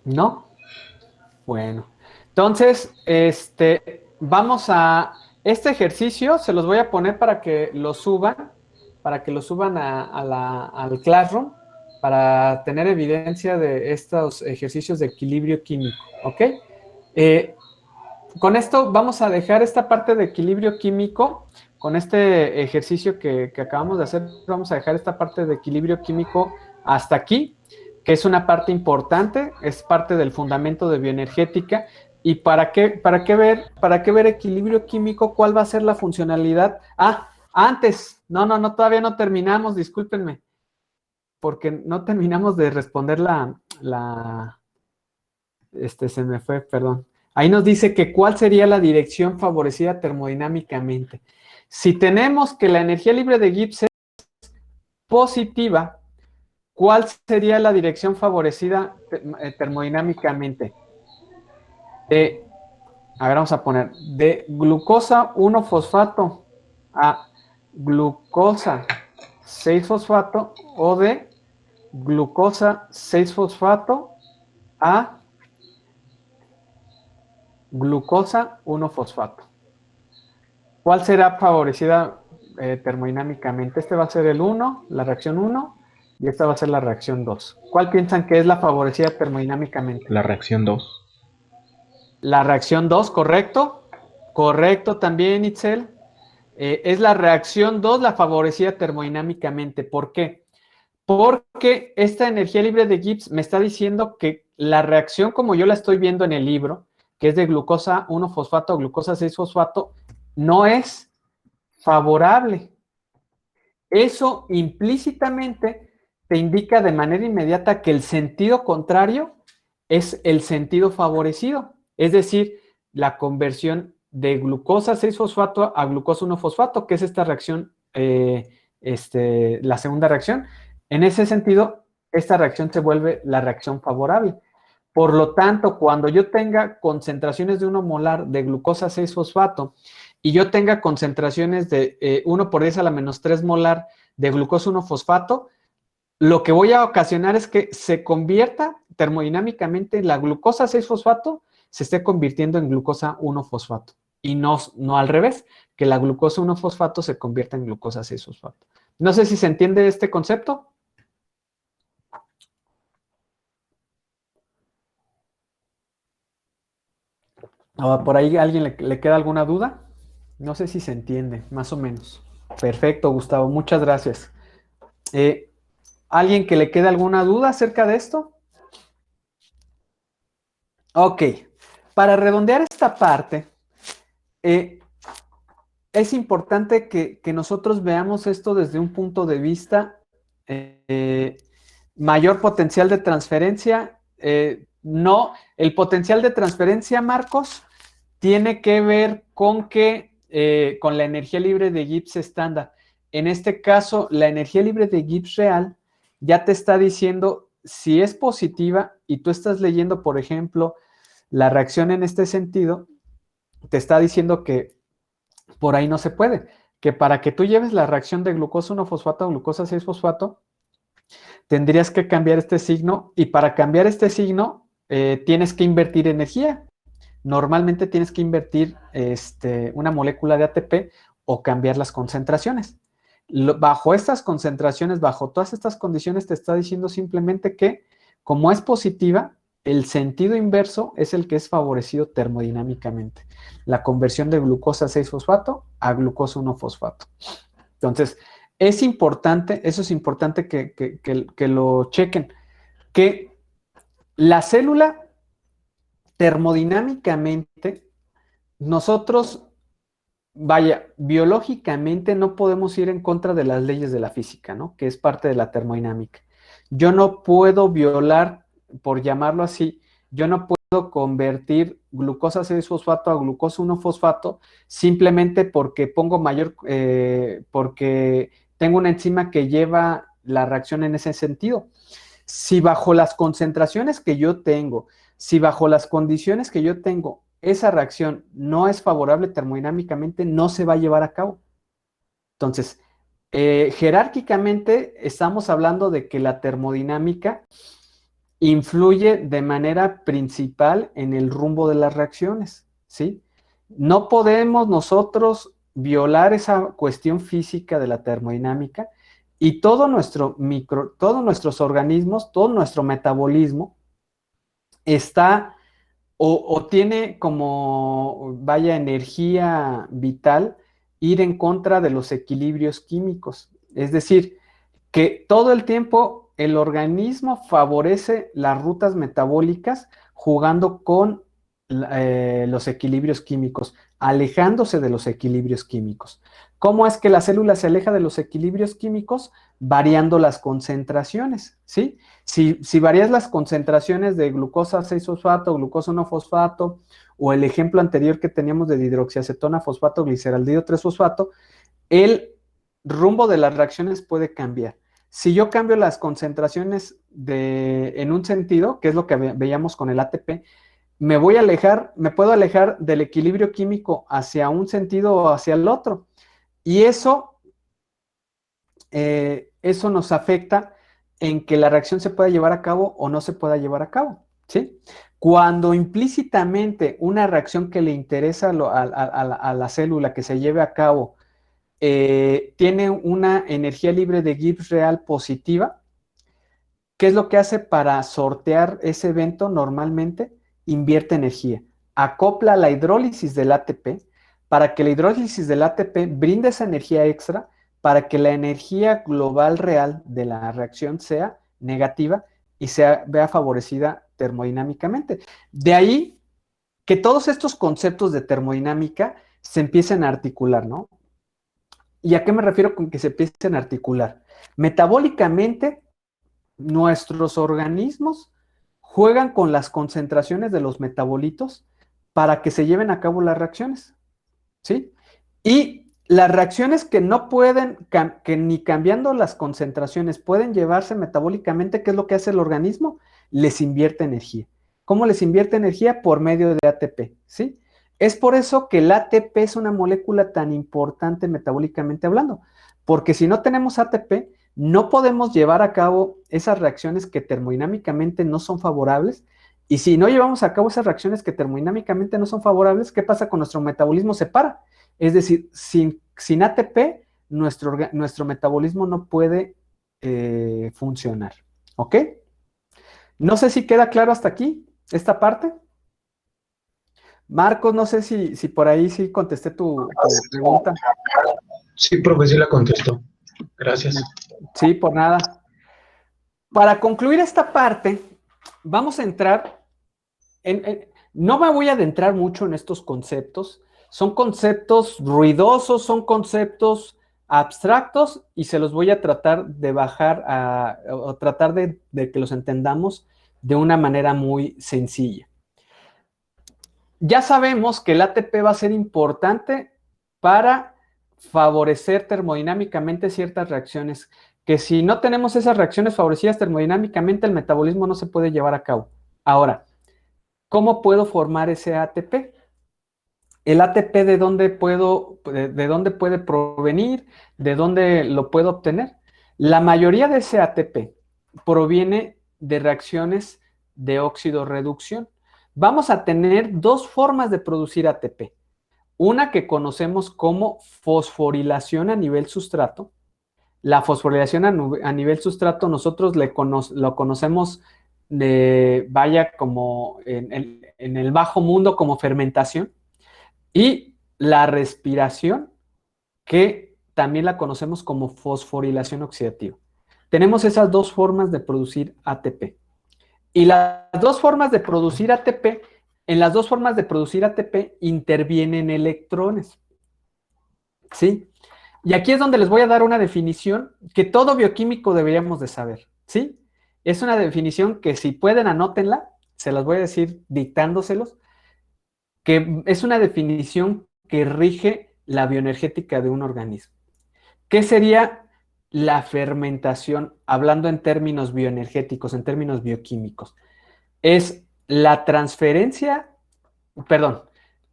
¿No? Bueno. Entonces, vamos a... Este ejercicio se los voy a poner para que lo suban, al Classroom, para tener evidencia de estos ejercicios de equilibrio químico, ¿ok? Con esto vamos a dejar esta parte de equilibrio químico. Con este ejercicio que acabamos de hacer, vamos a dejar esta parte de equilibrio químico hasta aquí, que es una parte importante, es parte del fundamento de bioenergética. ¿Y para qué ver equilibrio químico? ¿Cuál va a ser la funcionalidad? Antes, no, todavía no terminamos, discúlpenme, porque no terminamos de responder se me fue, perdón. Ahí nos dice que cuál sería la dirección favorecida termodinámicamente. Si tenemos que la energía libre de Gibbs es positiva, ¿cuál sería la dirección favorecida termodinámicamente? A ver, vamos a poner de glucosa 1-fosfato a glucosa 6-fosfato o de glucosa 6-fosfato a glucosa 1-fosfato. ¿Cuál será favorecida termodinámicamente? Este va a ser el 1, la reacción 1, y esta va a ser la reacción 2. ¿Cuál piensan que es la favorecida termodinámicamente? La reacción 2. La reacción 2, ¿correcto? Correcto también, Itzel. Es la reacción 2 la favorecida termodinámicamente. ¿Por qué? Porque esta energía libre de Gibbs me está diciendo que la reacción como yo la estoy viendo en el libro, que es de glucosa 1-fosfato a glucosa 6-fosfato, no es favorable. Eso implícitamente te indica de manera inmediata que el sentido contrario es el sentido favorecido. Es decir, la conversión de glucosa 6-fosfato a glucosa 1-fosfato, que es esta reacción, la segunda reacción. En ese sentido, esta reacción se vuelve la reacción favorable. Por lo tanto, cuando yo tenga concentraciones de 1 molar de glucosa 6-fosfato y yo tenga concentraciones de 1 por 10 a la menos 3 molar de glucosa 1-fosfato, lo que voy a ocasionar es que se convierta termodinámicamente la glucosa 6-fosfato se esté convirtiendo en glucosa 1-fosfato y no al revés, que la glucosa 1-fosfato se convierta en glucosa 6-fosfato. No sé si se entiende este concepto. ¿Por ahí a alguien le queda alguna duda? No sé si se entiende, más o menos. Perfecto, Gustavo, muchas gracias. ¿Alguien que le quede alguna duda acerca de esto? Ok, para redondear esta parte, es importante que nosotros veamos esto desde un punto de vista mayor potencial de transferencia. No, el potencial de transferencia, Marcos, tiene que ver con con la energía libre de Gibbs estándar. En este caso, la energía libre de Gibbs real ya te está diciendo si es positiva y tú estás leyendo, por ejemplo, la reacción en este sentido, te está diciendo que por ahí no se puede, que para que tú lleves la reacción de glucosa 1-fosfato a glucosa 6-fosfato, tendrías que cambiar este signo y para cambiar este signo tienes que invertir energía. Normalmente tienes que invertir una molécula de ATP o cambiar las concentraciones. Bajo estas concentraciones, bajo todas estas condiciones, te está diciendo simplemente que, como es positiva, el sentido inverso es el que es favorecido termodinámicamente. La conversión de glucosa 6-fosfato a glucosa 1-fosfato. Entonces, es importante, eso es importante que lo chequen, que la célula termodinámicamente, nosotros, biológicamente no podemos ir en contra de las leyes de la física, ¿no? Que es parte de la termodinámica. Yo no puedo violar, por llamarlo así, yo no puedo convertir glucosa 6-fosfato a glucosa 1-fosfato simplemente porque porque tengo una enzima que lleva la reacción en ese sentido. Si bajo las concentraciones que yo tengo, si bajo las condiciones que yo tengo, esa reacción no es favorable termodinámicamente, no se va a llevar a cabo. Entonces, jerárquicamente estamos hablando de que la termodinámica influye de manera principal en el rumbo de las reacciones, ¿sí? No podemos nosotros violar esa cuestión física de la termodinámica y todos nuestros organismos, todo nuestro metabolismo está o tiene como, energía vital ir en contra de los equilibrios químicos. Es decir, que todo el tiempo el organismo favorece las rutas metabólicas jugando con los equilibrios químicos, alejándose de los equilibrios químicos. ¿Cómo es que la célula se aleja de los equilibrios químicos? Variando las concentraciones, ¿sí? Si varías las concentraciones de glucosa 6-fosfato, glucosa 1-fosfato, o el ejemplo anterior que teníamos de dihidroxiacetona fosfato, gliceraldehido 3-fosfato, el rumbo de las reacciones puede cambiar. Si yo cambio las concentraciones en un sentido, que es lo que veíamos con el ATP, me puedo alejar del equilibrio químico hacia un sentido o hacia el otro. Y eso nos afecta en que la reacción se pueda llevar a cabo o no se pueda llevar a cabo, ¿sí? Cuando implícitamente una reacción que le interesa a la célula que se lleve a cabo tiene una energía libre de Gibbs real positiva, ¿qué es lo que hace para sortear ese evento normalmente? Invierte energía. Acopla la hidrólisis del ATP para que la hidrólisis del ATP brinde esa energía extra para que la energía global real de la reacción sea negativa y vea favorecida termodinámicamente. De ahí que todos estos conceptos de termodinámica se empiecen a articular, ¿no? ¿Y a qué me refiero con que se empiecen a articular? Metabólicamente, nuestros organismos juegan con las concentraciones de los metabolitos para que se lleven a cabo las reacciones, ¿sí? Y las reacciones que no pueden, que ni cambiando las concentraciones pueden llevarse metabólicamente, ¿qué es lo que hace el organismo? Les invierte energía. ¿Cómo les invierte energía? Por medio de ATP, ¿sí? Es por eso que el ATP es una molécula tan importante metabólicamente hablando, porque si no tenemos ATP, no podemos llevar a cabo esas reacciones que termodinámicamente no son favorables, y si no llevamos a cabo esas reacciones que termodinámicamente no son favorables, ¿qué pasa con nuestro metabolismo? Se para. Es decir, sin ATP, nuestro metabolismo no puede funcionar, ¿ok? No sé si queda claro hasta aquí, esta parte. Marcos, no sé si por ahí sí contesté tu pregunta. Sí, profe, sí la contestó. Gracias. Sí, por nada. Para concluir esta parte, vamos a entrar no me voy a adentrar mucho en estos conceptos. Son conceptos ruidosos, son conceptos abstractos y se los voy a tratar de bajar o tratar de que los entendamos de una manera muy sencilla. Ya sabemos que el ATP va a ser importante para favorecer termodinámicamente ciertas reacciones, que si no tenemos esas reacciones favorecidas termodinámicamente, el metabolismo no se puede llevar a cabo. Ahora, ¿cómo puedo formar ese ATP? ¿El ATP de dónde puede provenir? ¿De dónde lo puedo obtener? La mayoría de ese ATP proviene de reacciones de óxido-reducción. Vamos a tener dos formas de producir ATP. Una que conocemos como fosforilación a nivel sustrato, La fosforilación a nivel sustrato nosotros lo conocemos vaya como en el bajo mundo como fermentación, y la respiración, que también la conocemos como fosforilación oxidativa. Tenemos esas dos formas de producir ATP. Y las dos formas de producir ATP, en las dos formas de producir ATP intervienen electrones. ¿Sí? Y aquí es donde les voy a dar una definición que todo bioquímico deberíamos de saber. ¿Sí? Es una definición que si pueden anótenla, se las voy a decir dictándoselos, que es una definición que rige la bioenergética de un organismo. ¿Qué sería la fermentación, hablando en términos bioenergéticos, en términos bioquímicos? Es la transferencia, perdón,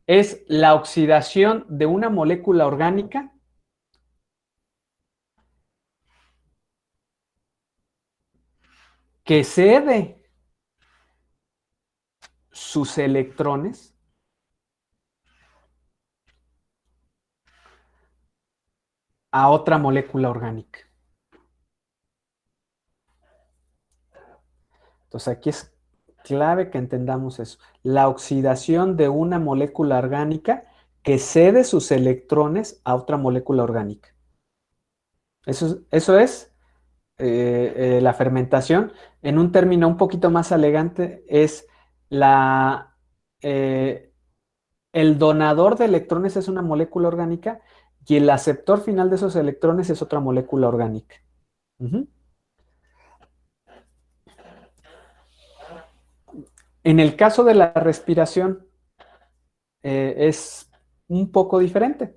es la oxidación de una molécula orgánica que cede sus electrones a otra molécula orgánica. Entonces aquí es clave que entendamos eso. La oxidación de una molécula orgánica que cede sus electrones a otra molécula orgánica. Eso es la fermentación. En un término un poquito más elegante, es el donador de electrones es una molécula orgánica y el aceptor final de esos electrones es otra molécula orgánica. En el caso de la respiración, es un poco diferente.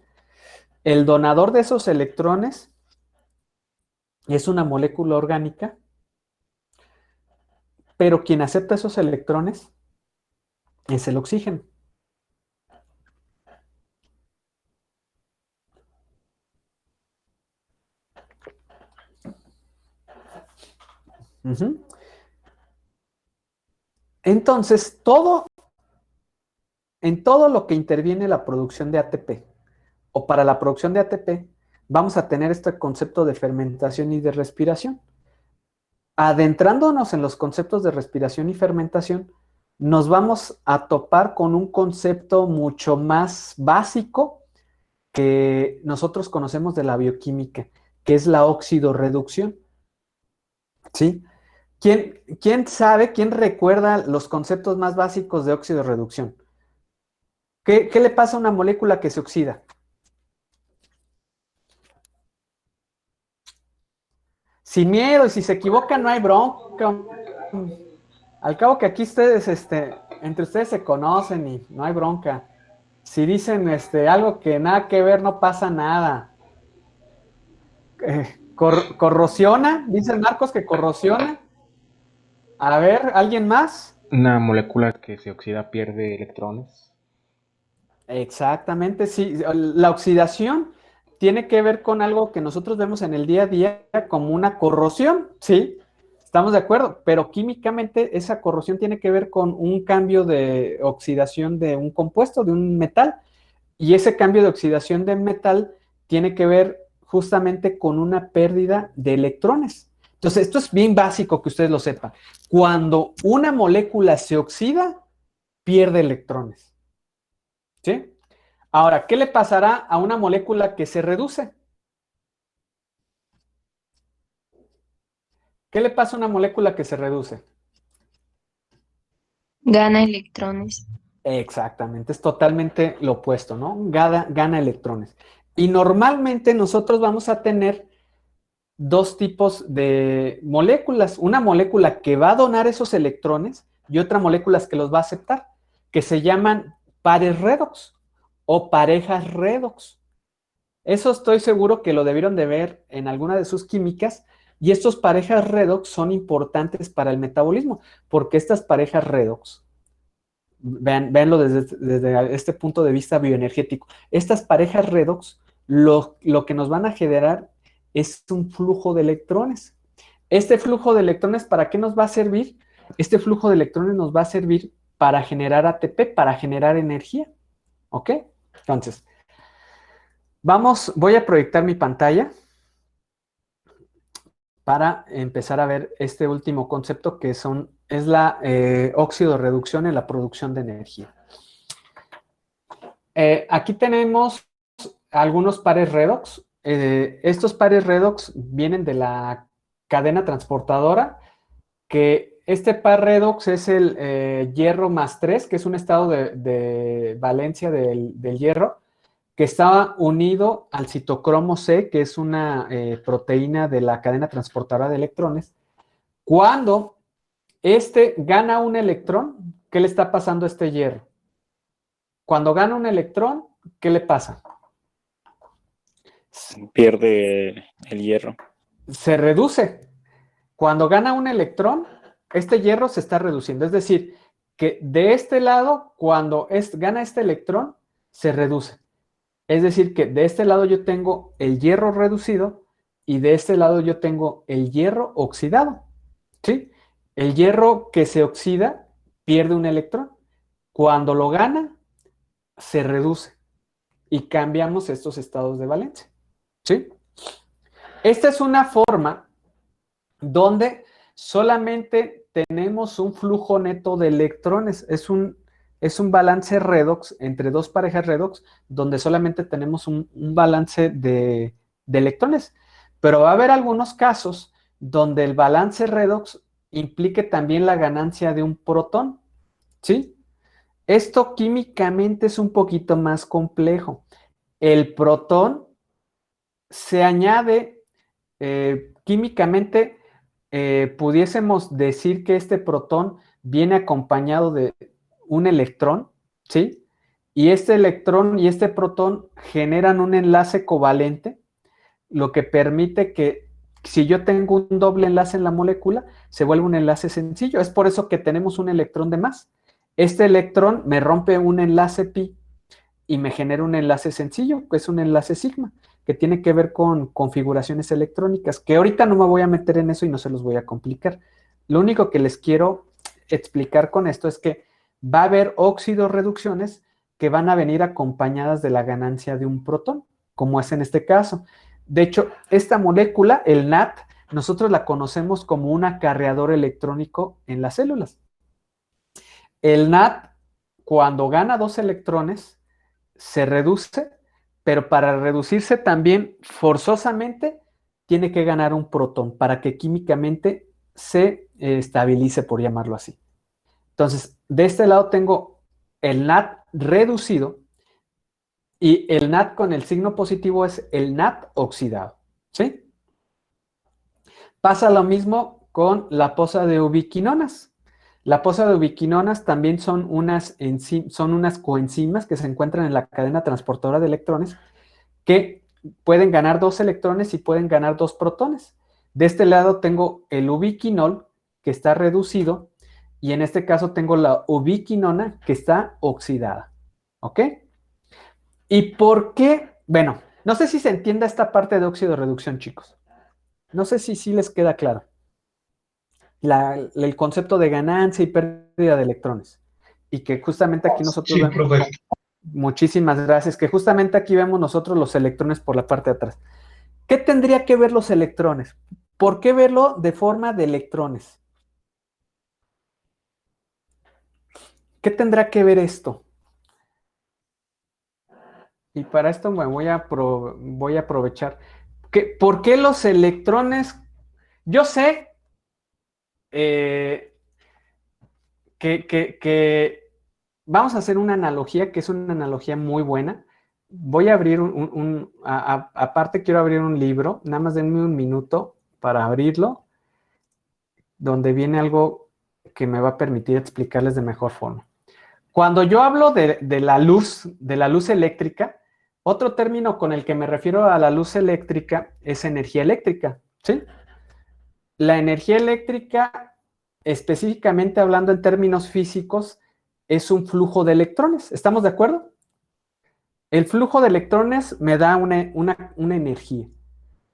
El donador de esos electrones es una molécula orgánica, pero quien acepta esos electrones es el oxígeno. Entonces, en todo lo que interviene la producción de ATP, o para la producción de ATP, vamos a tener este concepto de fermentación y de respiración. Adentrándonos en los conceptos de respiración y fermentación, nos vamos a topar con un concepto mucho más básico que nosotros conocemos de la bioquímica, que es la oxidorreducción. ¿Sí? ¿Quién sabe, quién recuerda los conceptos más básicos de oxidorreducción? ¿Qué le pasa a una molécula que se oxida? Sin miedo, y si se equivocan no hay bronca. Al cabo que aquí ustedes, entre ustedes se conocen y no hay bronca. Si dicen algo que nada que ver, no pasa nada. ¿Corrosiona? Dicen Marcos que corrosiona. A ver, ¿alguien más? Una molécula que se oxida pierde electrones. Exactamente, sí. La oxidación tiene que ver con algo que nosotros vemos en el día a día como una corrosión, ¿sí? Estamos de acuerdo, pero químicamente esa corrosión tiene que ver con un cambio de oxidación de un compuesto, de un metal, y ese cambio de oxidación de metal tiene que ver justamente con una pérdida de electrones. Entonces, esto es bien básico que ustedes lo sepan. Cuando una molécula se oxida, pierde electrones. ¿Sí? Ahora, ¿qué le pasará a una molécula que se reduce? ¿Qué le pasa a una molécula que se reduce? Gana electrones. Exactamente, es totalmente lo opuesto, ¿no? Gana electrones. Y normalmente nosotros vamos a tener dos tipos de moléculas. Una molécula que va a donar esos electrones y otra molécula que los va a aceptar, que se llaman pares redox o parejas redox. Eso estoy seguro que lo debieron de ver en alguna de sus químicas, y estos parejas redox son importantes para el metabolismo, porque estas parejas redox, véanlo desde este punto de vista bioenergético, estas parejas redox lo que nos van a generar es un flujo de electrones. Este flujo de electrones, ¿para qué nos va a servir? Este flujo de electrones nos va a servir para generar ATP, para generar energía. ¿Ok? Entonces, voy a proyectar mi pantalla. para empezar a ver este último concepto que es la óxido reducción en la producción de energía. Aquí tenemos algunos pares redox. Estos pares redox vienen de la cadena transportadora, que este par redox es el hierro más 3, que es un estado de valencia del hierro, que está unido al citocromo C, que es una proteína de la cadena transportadora de electrones. Cuando este gana un electrón, ¿qué le está pasando a este hierro? Cuando gana un electrón, ¿qué le pasa? Pierde el hierro. Se reduce. Cuando gana un electrón, este hierro se está reduciendo. Es decir, que de este lado, cuando gana este electrón, se reduce. Es decir, que de este lado yo tengo el hierro reducido y de este lado yo tengo el hierro oxidado. ¿Sí? El hierro que se oxida pierde un electrón. Cuando lo gana, se reduce. Y cambiamos estos estados de valencia. ¿Sí? Esta es una forma donde solamente tenemos un flujo neto de electrones. Es un balance redox entre dos parejas redox, donde solamente tenemos un balance de electrones. Pero va a haber algunos casos donde el balance redox implique también la ganancia de un protón. ¿Sí? Esto químicamente es un poquito más complejo. El protón se añade químicamente, pudiésemos decir que este protón viene acompañado de un electrón, ¿sí? Y este electrón y este protón generan un enlace covalente, lo que permite que si yo tengo un doble enlace en la molécula, se vuelve un enlace sencillo. Es por eso que tenemos un electrón de más. Este electrón me rompe un enlace pi y me genera un enlace sencillo, que es un enlace sigma, que tiene que ver con configuraciones electrónicas, que ahorita no me voy a meter en eso y no se los voy a complicar. Lo único que les quiero explicar con esto es que va a haber óxido reducciones que van a venir acompañadas de la ganancia de un protón, como es en este caso. De hecho, esta molécula, el NAT, nosotros la conocemos como un acarreador electrónico en las células. El NAT, cuando gana 2 electrones, se reduce, pero para reducirse también forzosamente tiene que ganar un protón para que químicamente se estabilice, por llamarlo así. Entonces, de este lado tengo el NAT reducido y el NAT con el signo positivo es el NAT oxidado, ¿sí? Pasa lo mismo con la posa de ubiquinonas. La posa de ubiquinonas también son unas coenzimas que se encuentran en la cadena transportadora de electrones que pueden ganar 2 electrones y pueden ganar 2 protones. De este lado tengo el ubiquinol que está reducido y en este caso tengo la ubiquinona que está oxidada. ¿Ok? ¿Y por qué? Bueno, no sé si se entienda esta parte de óxido reducción, chicos. No sé si sí les queda claro. El concepto de ganancia y pérdida de electrones. Y que justamente aquí nosotros Sí, vemos, profe. muchísimas gracias, que justamente aquí vemos nosotros los electrones por la parte de atrás. ¿Qué tendría que ver los electrones? ¿Por qué verlo de forma de electrones? ¿Qué tendrá que ver esto? Y para esto me voy a aprovechar. ¿Por qué los electrones? Yo sé que vamos a hacer una analogía, que es una analogía muy buena. Voy a abrir aparte quiero abrir un libro, nada más denme un minuto para abrirlo, donde viene algo que me va a permitir explicarles de mejor forma. Cuando yo hablo de la luz eléctrica, otro término con el que me refiero a la luz eléctrica es energía eléctrica, ¿sí? La energía eléctrica, específicamente hablando en términos físicos, es un flujo de electrones. ¿Estamos de acuerdo? El flujo de electrones me da una energía.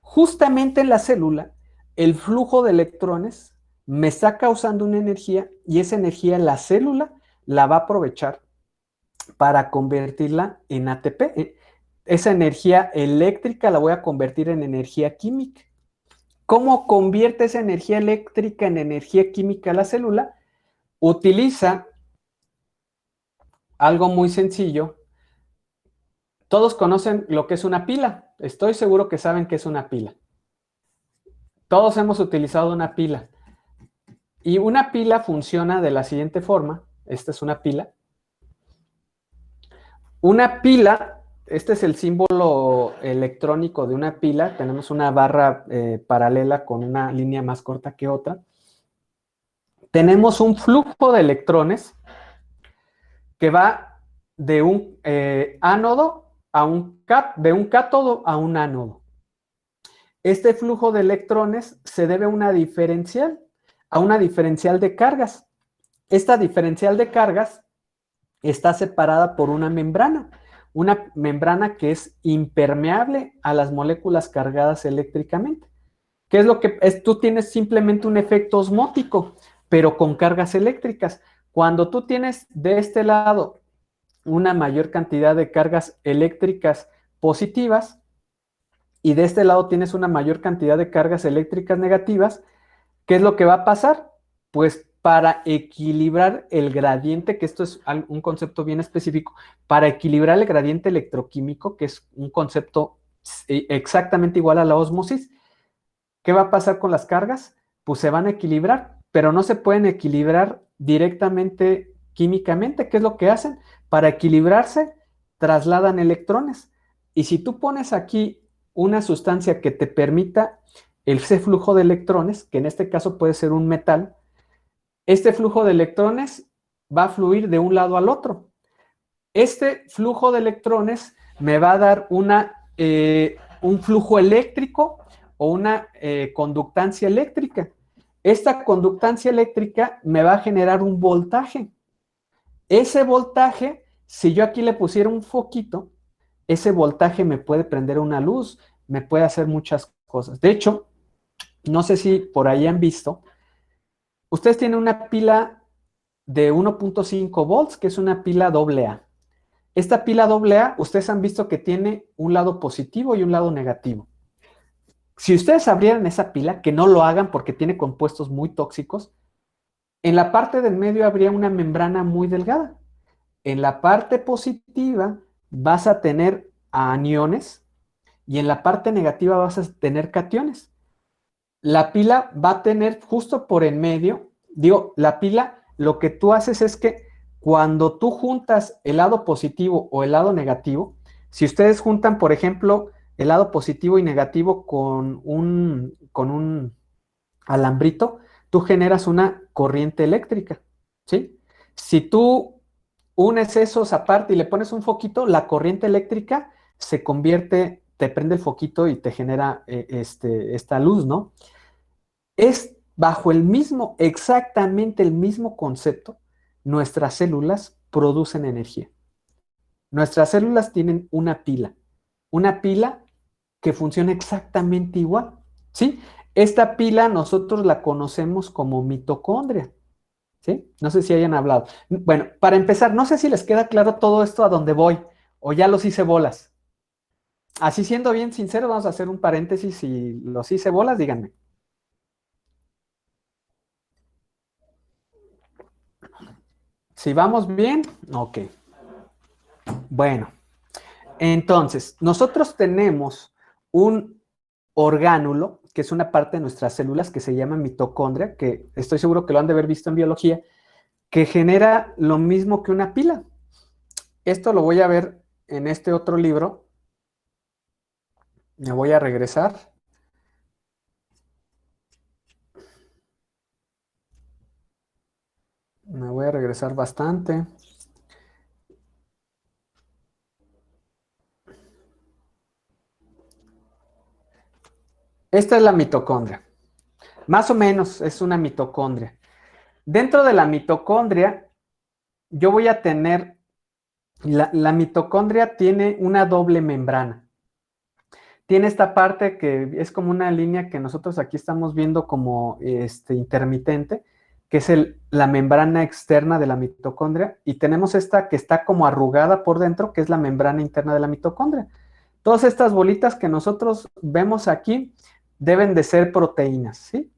Justamente en la célula, el flujo de electrones me está causando una energía y esa energía la célula la va a aprovechar para convertirla en ATP. Esa energía eléctrica la voy a convertir en energía química. ¿Cómo convierte esa energía eléctrica en energía química a la célula? Utiliza algo muy sencillo. Todos conocen lo que es una pila. Estoy seguro que saben qué es una pila. Todos hemos utilizado una pila. Y una pila funciona de la siguiente forma. Esta es una pila. Una pila, este es el símbolo electrónico de una pila. Tenemos una barra paralela con una línea más corta que otra. Tenemos un flujo de electrones que va de un ánodo a de un cátodo a un ánodo. Este flujo de electrones se debe a una diferencial de cargas. Esta diferencial de cargas está separada por una membrana que es impermeable a las moléculas cargadas eléctricamente. ¿Qué es lo que es? Tú tienes simplemente un efecto osmótico, pero con cargas eléctricas. Cuando tú tienes de este lado una mayor cantidad de cargas eléctricas positivas y de este lado tienes una mayor cantidad de cargas eléctricas negativas, ¿qué es lo que va a pasar? Pues para equilibrar el gradiente, que esto es un concepto bien específico, para equilibrar el gradiente electroquímico, que es un concepto exactamente igual a la ósmosis, ¿qué va a pasar con las cargas? Pues se van a equilibrar, pero no se pueden equilibrar directamente químicamente. ¿Qué es lo que hacen? Para equilibrarse, trasladan electrones. Y si tú pones aquí una sustancia que te permita ese flujo de electrones, que en este caso puede ser un metal, este flujo de electrones va a fluir de un lado al otro. Este flujo de electrones me va a dar un flujo eléctrico o una conductancia eléctrica. Esta conductancia eléctrica me va a generar un voltaje. Ese voltaje, si yo aquí le pusiera un foquito, ese voltaje me puede prender una luz, me puede hacer muchas cosas. De hecho, no sé si por ahí han visto, ustedes tienen una pila de 1.5 volts, que es una pila AA. Esta pila AA, ustedes han visto que tiene un lado positivo y un lado negativo. Si ustedes abrieran esa pila, que no lo hagan porque tiene compuestos muy tóxicos, en la parte del medio habría una membrana muy delgada. En la parte positiva vas a tener aniones y en la parte negativa vas a tener cationes. La pila va a tener justo por en medio, la pila, lo que tú haces es que cuando tú juntas el lado positivo o el lado negativo, si ustedes juntan, por ejemplo, el lado positivo y negativo con un alambrito, tú generas una corriente eléctrica, ¿sí? Si tú unes esos aparte y le pones un foquito, la corriente eléctrica se convierte, te prende el foquito y te genera esta luz, ¿no? Es bajo exactamente el mismo concepto, nuestras células producen energía. Nuestras células tienen una pila que funciona exactamente igual, ¿sí? Esta pila nosotros la conocemos como mitocondria, ¿sí? No sé si hayan hablado. Bueno, para empezar, no sé si les queda claro todo esto a dónde voy, o ya los hice bolas. Así siendo bien sincero, vamos a hacer un paréntesis. Si los hice bolas, díganme. Si vamos bien, ok. Bueno, entonces, nosotros tenemos un orgánulo, que es una parte de nuestras células que se llama mitocondria, que estoy seguro que lo han de haber visto en biología, que genera lo mismo que una pila. Esto lo voy a ver en este otro libro. Me voy a regresar. Me voy a regresar bastante. Esta es la mitocondria. Más o menos es una mitocondria. Dentro de la mitocondria, yo voy a tener, la mitocondria tiene una doble membrana. Tiene esta parte que es como una línea que nosotros aquí estamos viendo como intermitente, que es la membrana externa de la mitocondria, y tenemos esta que está como arrugada por dentro, que es la membrana interna de la mitocondria. Todas estas bolitas que nosotros vemos aquí deben de ser proteínas, ¿sí?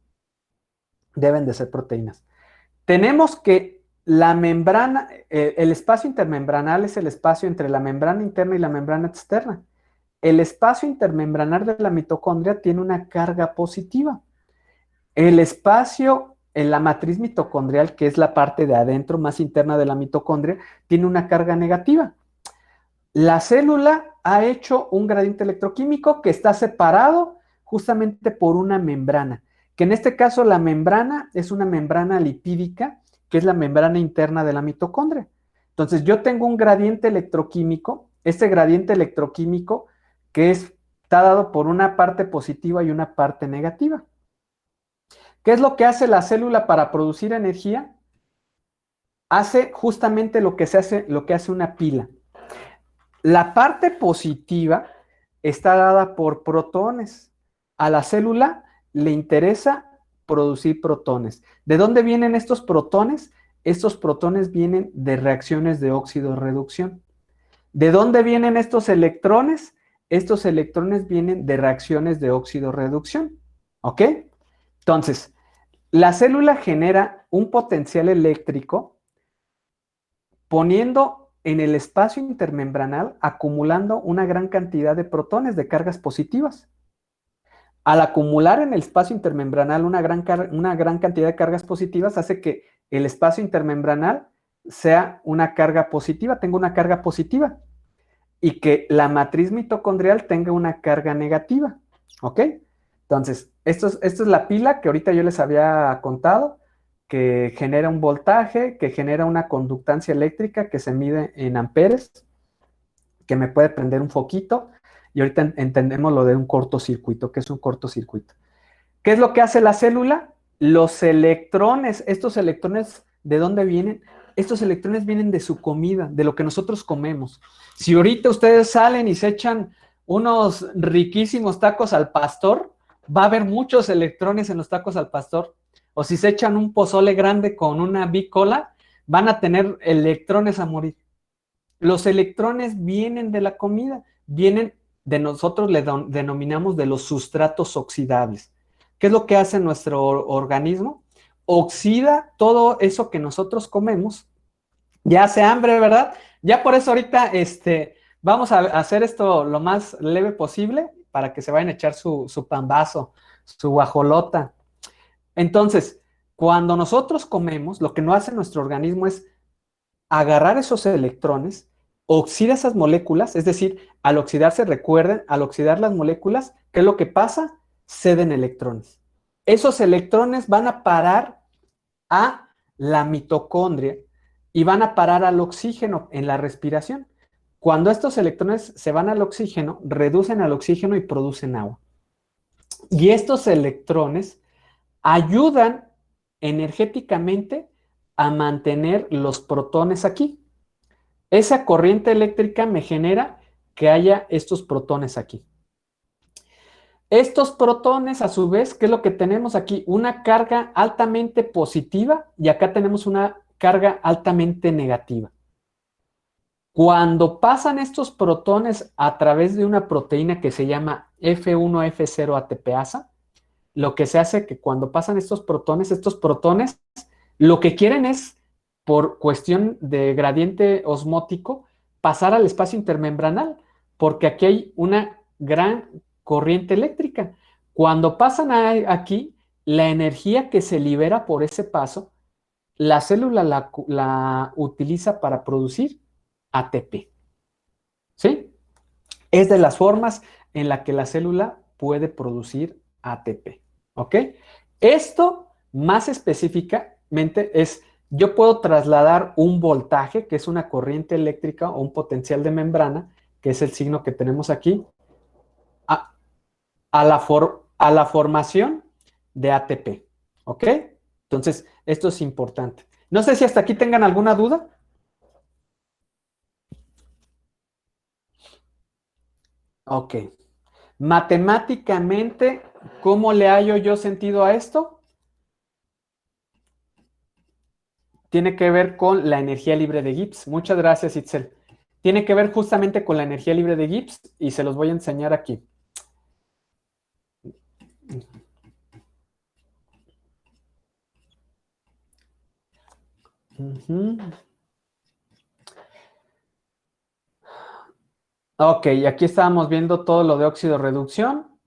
Deben de ser proteínas. Tenemos que la membrana, el espacio intermembranal es el espacio entre la membrana interna y la membrana externa. El espacio intermembranal de la mitocondria tiene una carga positiva. El espacio en la matriz mitocondrial, que es la parte de adentro más interna de la mitocondria, tiene una carga negativa. La célula ha hecho un gradiente electroquímico que está separado justamente por una membrana, que en este caso la membrana es una membrana lipídica, que es la membrana interna de la mitocondria. Entonces yo tengo un gradiente electroquímico, este gradiente electroquímico que está dado por una parte positiva y una parte negativa. ¿Qué es lo que hace la célula para producir energía? Hace justamente lo que hace una pila. La parte positiva está dada por protones. A la célula le interesa producir protones. ¿De dónde vienen estos protones? Estos protones vienen de reacciones de óxido-reducción. ¿De dónde vienen estos electrones? Estos electrones vienen de reacciones de óxido-reducción. ¿Ok? Entonces, la célula genera un potencial eléctrico poniendo en el espacio intermembranal, acumulando una gran cantidad de protones de cargas positivas. Al acumular en el espacio intermembranal una gran cantidad de cargas positivas, hace que el espacio intermembranal sea una carga positiva, tenga una carga positiva, y que la matriz mitocondrial tenga una carga negativa. ¿Ok? Entonces, esto es la pila que ahorita yo les había contado, que genera un voltaje, que genera una conductancia eléctrica que se mide en amperes, que me puede prender un foquito, y ahorita entendemos lo de un cortocircuito. ¿Qué es un cortocircuito? ¿Qué es lo que hace la célula? Los electrones, estos electrones, ¿de dónde vienen? Estos electrones vienen de su comida, de lo que nosotros comemos. Si ahorita ustedes salen y se echan unos riquísimos tacos al pastor, va a haber muchos electrones en los tacos al pastor. O si se echan un pozole grande con una bicola, van a tener electrones a morir. Los electrones vienen de la comida, vienen de nosotros, le denominamos de los sustratos oxidables. ¿Qué es lo que hace nuestro organismo? Oxida todo eso que nosotros comemos. Ya hace hambre, ¿verdad? Ya por eso ahorita vamos a hacer esto lo más leve posible para que se vayan a echar su pambazo, su guajolota. Entonces, cuando nosotros comemos, lo que no hace nuestro organismo es agarrar esos electrones, oxida esas moléculas, es decir, al oxidarse, recuerden, al oxidar las moléculas, ¿qué es lo que pasa? Ceden electrones. Esos electrones van a parar a la mitocondria y van a parar al oxígeno en la respiración. Cuando estos electrones se van al oxígeno, reducen al oxígeno y producen agua. Y estos electrones ayudan energéticamente a mantener los protones aquí. Esa corriente eléctrica me genera que haya estos protones aquí. Estos protones, a su vez, ¿qué es lo que tenemos aquí? Una carga altamente positiva y acá tenemos una carga altamente negativa. Cuando pasan estos protones a través de una proteína que se llama F1F0 ATPasa, lo que se hace es que cuando pasan estos protones lo que quieren es, por cuestión de gradiente osmótico, pasar al espacio intermembranal, porque aquí hay una gran corriente eléctrica. Cuando pasan aquí, la energía que se libera por ese paso, la célula la utiliza para producir ATP. ¿Sí? Es de las formas en la que la célula puede producir ATP. ¿Ok? Esto, más específicamente, es, yo puedo trasladar un voltaje, que es una corriente eléctrica o un potencial de membrana, que es el signo que tenemos aquí, a la formación de ATP. ¿Ok? Entonces, esto es importante. No sé si hasta aquí tengan alguna duda. Ok. Matemáticamente, ¿cómo le hallo yo sentido a esto? Tiene que ver con la energía libre de Gibbs. Muchas gracias, Itzel. Tiene que ver justamente con la energía libre de Gibbs y se los voy a enseñar aquí. Ujú. Ok, aquí estábamos viendo todo lo de óxido reducción.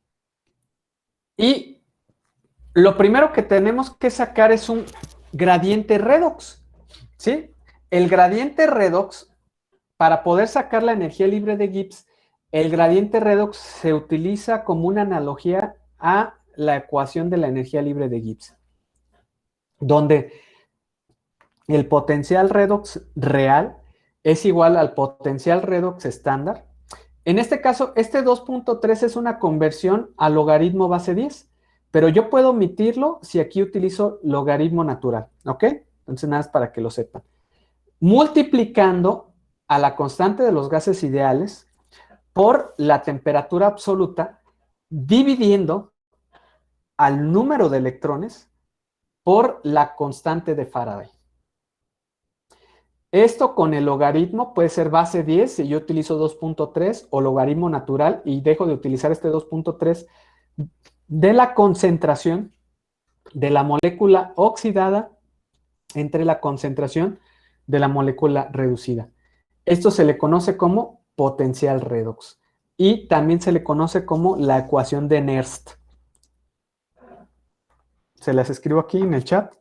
Y lo primero que tenemos que sacar es un gradiente redox, ¿sí? El gradiente redox, para poder sacar la energía libre de Gibbs, el gradiente redox se utiliza como una analogía a la ecuación de la energía libre de Gibbs, donde el potencial redox real es igual al potencial redox estándar. En este caso, este 2.3 es una conversión a logaritmo base 10, pero yo puedo omitirlo si aquí utilizo logaritmo natural, ¿ok? Entonces, nada más para que lo sepan. Multiplicando a la constante de los gases ideales por la temperatura absoluta, dividiendo al número de electrones por la constante de Faraday. Esto con el logaritmo puede ser base 10 si yo utilizo 2.3 o logaritmo natural y dejo de utilizar este 2.3 de la concentración de la molécula oxidada entre la concentración de la molécula reducida. Esto se le conoce como potencial redox y también se le conoce como la ecuación de Nernst. Se las escribo aquí en el chat.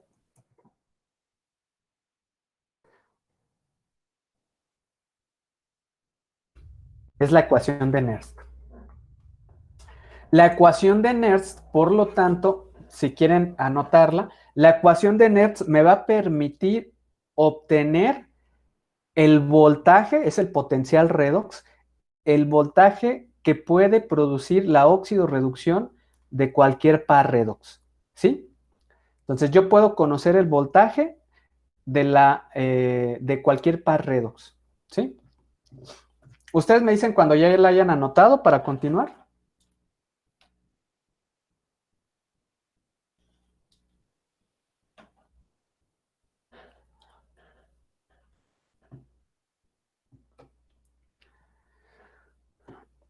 Es la ecuación de Nernst. La ecuación de Nernst, por lo tanto, si quieren anotarla, la ecuación de Nernst me va a permitir obtener el voltaje, es el potencial redox, el voltaje que puede producir la óxido-reducción de cualquier par redox, ¿sí? Entonces yo puedo conocer el voltaje de cualquier par redox, ¿sí? Ustedes me dicen cuando ya la hayan anotado para continuar.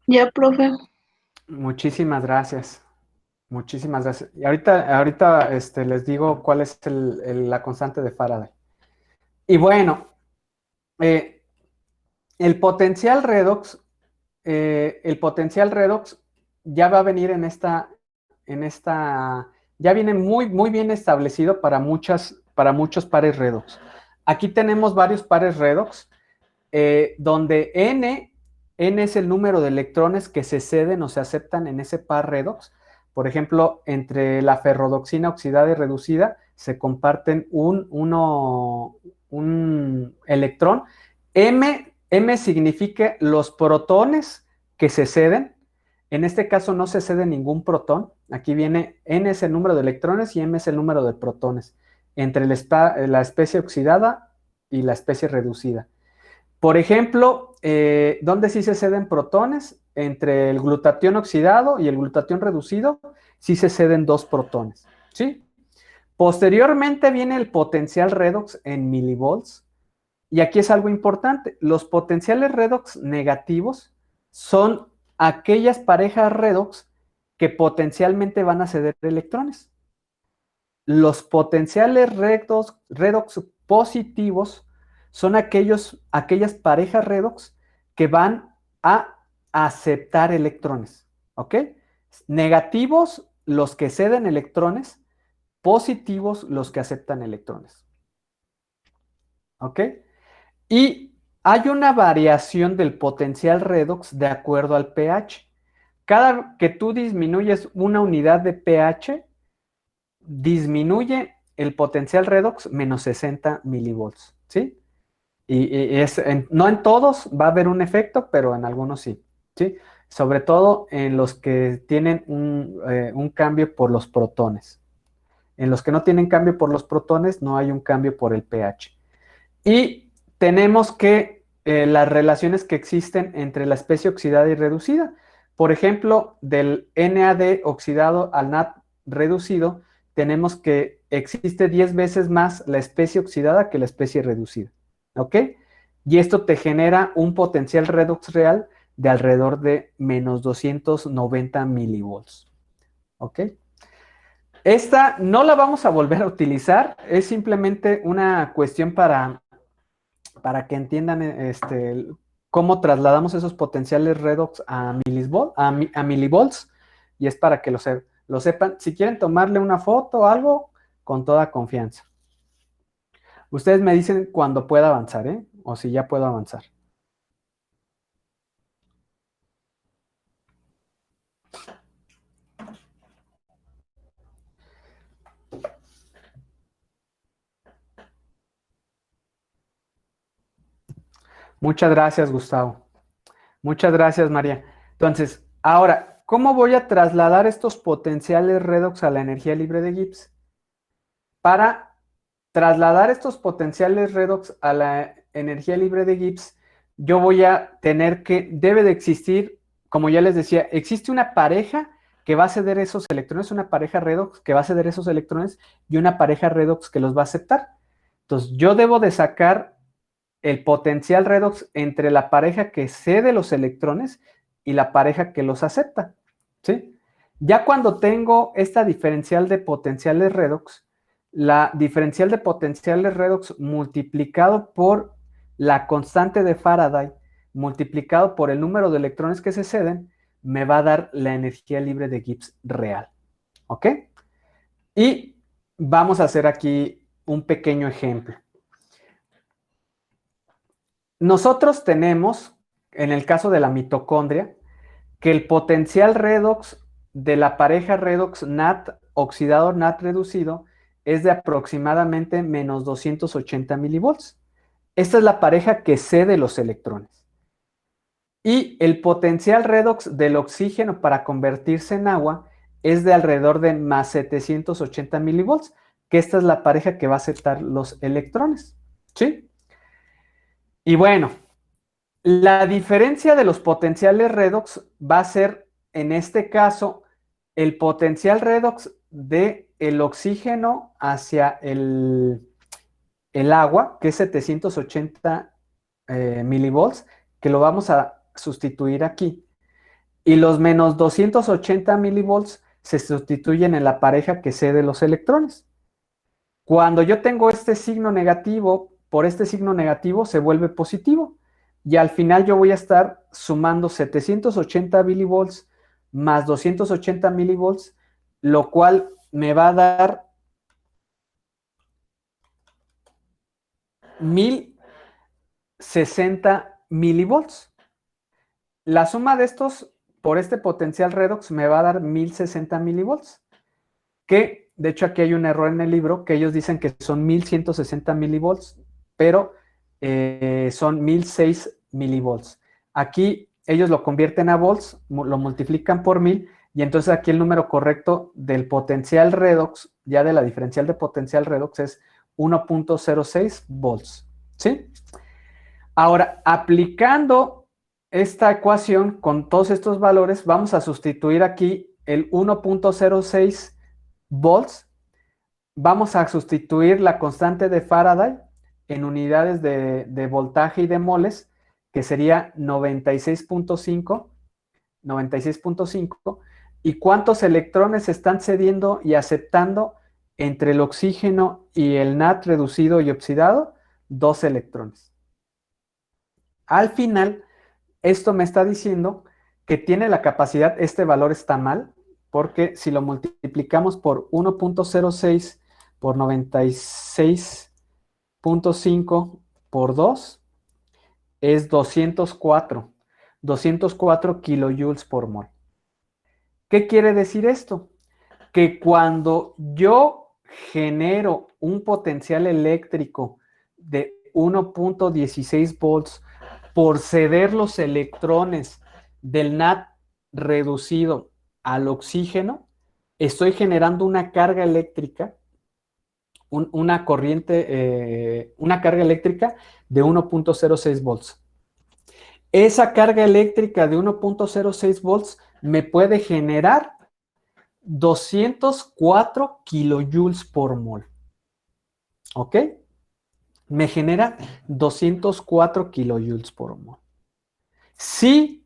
Ya, profe. Muchísimas gracias. Muchísimas gracias. Y ahorita les digo cuál es la constante de Faraday. Y bueno, el potencial redox ya va a venir ya viene muy, muy bien establecido para muchos pares redox. Aquí tenemos varios pares redox, donde N es el número de electrones que se ceden o se aceptan en ese par redox. Por ejemplo, entre la ferrodoxina oxidada y reducida se comparten un electrón. M significa los protones que se ceden. En este caso no se cede ningún protón. Aquí viene N es el número de electrones y M es el número de protones entre la especie oxidada y la especie reducida. Por ejemplo, ¿dónde sí se ceden protones? Entre el glutatión oxidado y el glutatión reducido, sí se ceden 2 protones, ¿sí? Posteriormente viene el potencial redox en milivolts, y aquí es algo importante. Los potenciales redox negativos son aquellas parejas redox que potencialmente van a ceder electrones. Los potenciales redox positivos son aquellas parejas redox que van a aceptar electrones, ¿ok? Negativos, los que ceden electrones, positivos, los que aceptan electrones, ¿ok? Y hay una variación del potencial redox de acuerdo al pH. Cada que tú disminuyes una unidad de pH, disminuye el potencial redox menos 60 milivolts, ¿sí? No en todos va a haber un efecto, pero en algunos sí, ¿sí? Sobre todo en los que tienen un cambio por los protones. En los que no tienen cambio por los protones, no hay un cambio por el pH. Y tenemos que las relaciones que existen entre la especie oxidada y reducida. Por ejemplo, del NAD oxidado al NAD reducido, tenemos que existe 10 veces más la especie oxidada que la especie reducida, ¿ok? Y esto te genera un potencial redox real de alrededor de menos 290 milivolts, ¿ok? Esta no la vamos a volver a utilizar, es simplemente una cuestión para que entiendan cómo trasladamos esos potenciales redox a milivolts, y es para que lo sepan. Si quieren tomarle una foto o algo, con toda confianza. Ustedes me dicen cuando pueda avanzar, ¿eh? O si ya puedo avanzar. Muchas gracias, Gustavo. Muchas gracias, María. Entonces, ahora, ¿cómo voy a trasladar estos potenciales redox a la energía libre de Gibbs? Para trasladar estos potenciales redox a la energía libre de Gibbs, yo voy a tener que, debe de existir, como ya les decía, existe una pareja que va a ceder esos electrones, una pareja redox que va a ceder esos electrones y una pareja redox que los va a aceptar. Entonces, yo debo de sacar el potencial redox entre la pareja que cede los electrones y la pareja que los acepta, ¿sí? Ya cuando tengo esta diferencial de potenciales redox, la diferencial de potenciales redox multiplicado por la constante de Faraday, multiplicado por el número de electrones que se ceden, me va a dar la energía libre de Gibbs real, ¿ok? Y vamos a hacer aquí un pequeño ejemplo. Nosotros tenemos, en el caso de la mitocondria, que el potencial redox de la pareja redox NAT oxidado NAT reducido es de aproximadamente menos 280 milivolts. Esta es la pareja que cede los electrones. Y el potencial redox del oxígeno para convertirse en agua es de alrededor de más 780 milivolts, que esta es la pareja que va a aceptar los electrones, ¿sí? Y bueno, la diferencia de los potenciales redox va a ser, en este caso, el potencial redox del oxígeno hacia el agua, que es 780 milivolts, que lo vamos a sustituir aquí. Y los menos 280 milivolts se sustituyen en la pareja que cede los electrones. Cuando yo tengo este signo negativo, por este signo negativo se vuelve positivo. Y al final yo voy a estar sumando 780 milivolts más 280 milivolts, lo cual me va a dar 1060 milivolts. La suma de estos por este potencial redox me va a dar 1060 milivolts, que de hecho aquí hay un error en el libro, que ellos dicen que son 1160 milivolts, pero son 1006 milivolts. Aquí ellos lo convierten a volts, lo multiplican por 1000, y entonces aquí el número correcto del potencial redox, ya de la diferencial de potencial redox, es 1.06 volts, ¿sí? Ahora, aplicando esta ecuación con todos estos valores, vamos a sustituir aquí el 1.06 volts, vamos a sustituir la constante de Faraday en unidades de voltaje y de moles, que sería 96.5, y cuántos electrones están cediendo y aceptando entre el oxígeno y el NAT reducido y oxidado, 2 electrones. Al final, esto me está diciendo que tiene la capacidad, este valor está mal, porque si lo multiplicamos por 1.06 por 96.5 por 2, es 204 kilojoules por mol. ¿Qué quiere decir esto? Que cuando yo genero un potencial eléctrico de 1.16 volts por ceder los electrones del NAT reducido al oxígeno, estoy generando una carga eléctrica, una corriente, una carga eléctrica de 1.06 volts. Esa carga eléctrica de 1.06 volts me puede generar 204 kilojoules por mol. ¿Ok? Me genera 204 kilojoules por mol. Si,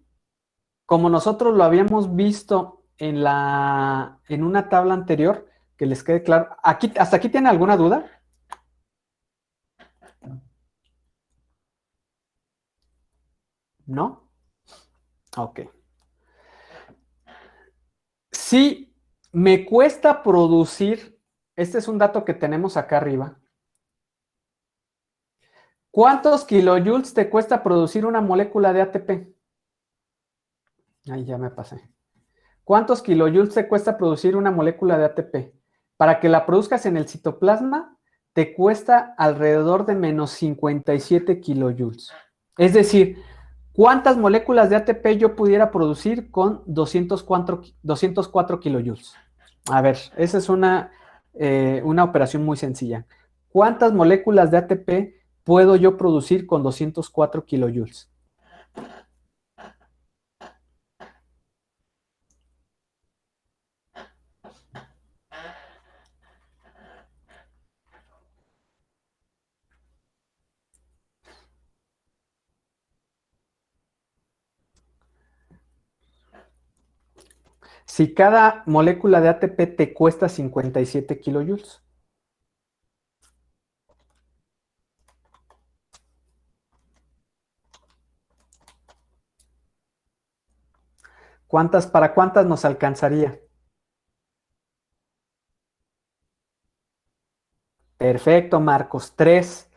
como nosotros lo habíamos visto en una tabla anterior, que les quede claro. ¿Hasta aquí tienen alguna duda? ¿No? Ok. Si me cuesta producir, este es un dato que tenemos acá arriba. ¿Cuántos kilojoules te cuesta producir una molécula de ATP? Ahí ya me pasé. ¿Cuántos kilojoules te cuesta producir una molécula de ATP? Para que la produzcas en el citoplasma, te cuesta alrededor de menos 57 kilojoules. Es decir, ¿cuántas moléculas de ATP yo pudiera producir con 204 kilojoules? A ver, esa es una operación muy sencilla. ¿Cuántas moléculas de ATP puedo yo producir con 204 kilojoules? Si cada molécula de ATP te cuesta 57 kilojoules. ¿Para cuántas nos alcanzaría? Perfecto, Marcos. 3.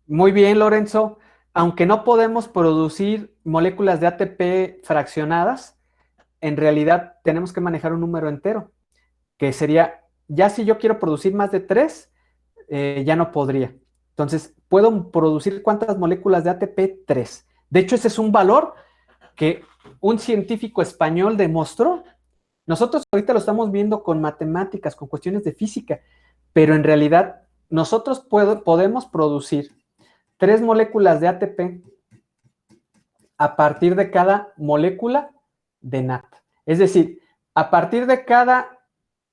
Muy bien, Lorenzo. Aunque no podemos producir moléculas de ATP fraccionadas, en realidad tenemos que manejar un número entero, que sería, ya si yo quiero producir más de 3, ya no podría. Entonces, ¿puedo producir cuántas moléculas de ATP? 3. De hecho, ese es un valor que un científico español demostró. Nosotros ahorita lo estamos viendo con matemáticas, con cuestiones de física, pero en realidad nosotros podemos producir 3 moléculas de ATP a partir de cada molécula de NAT. Es decir, a partir de cada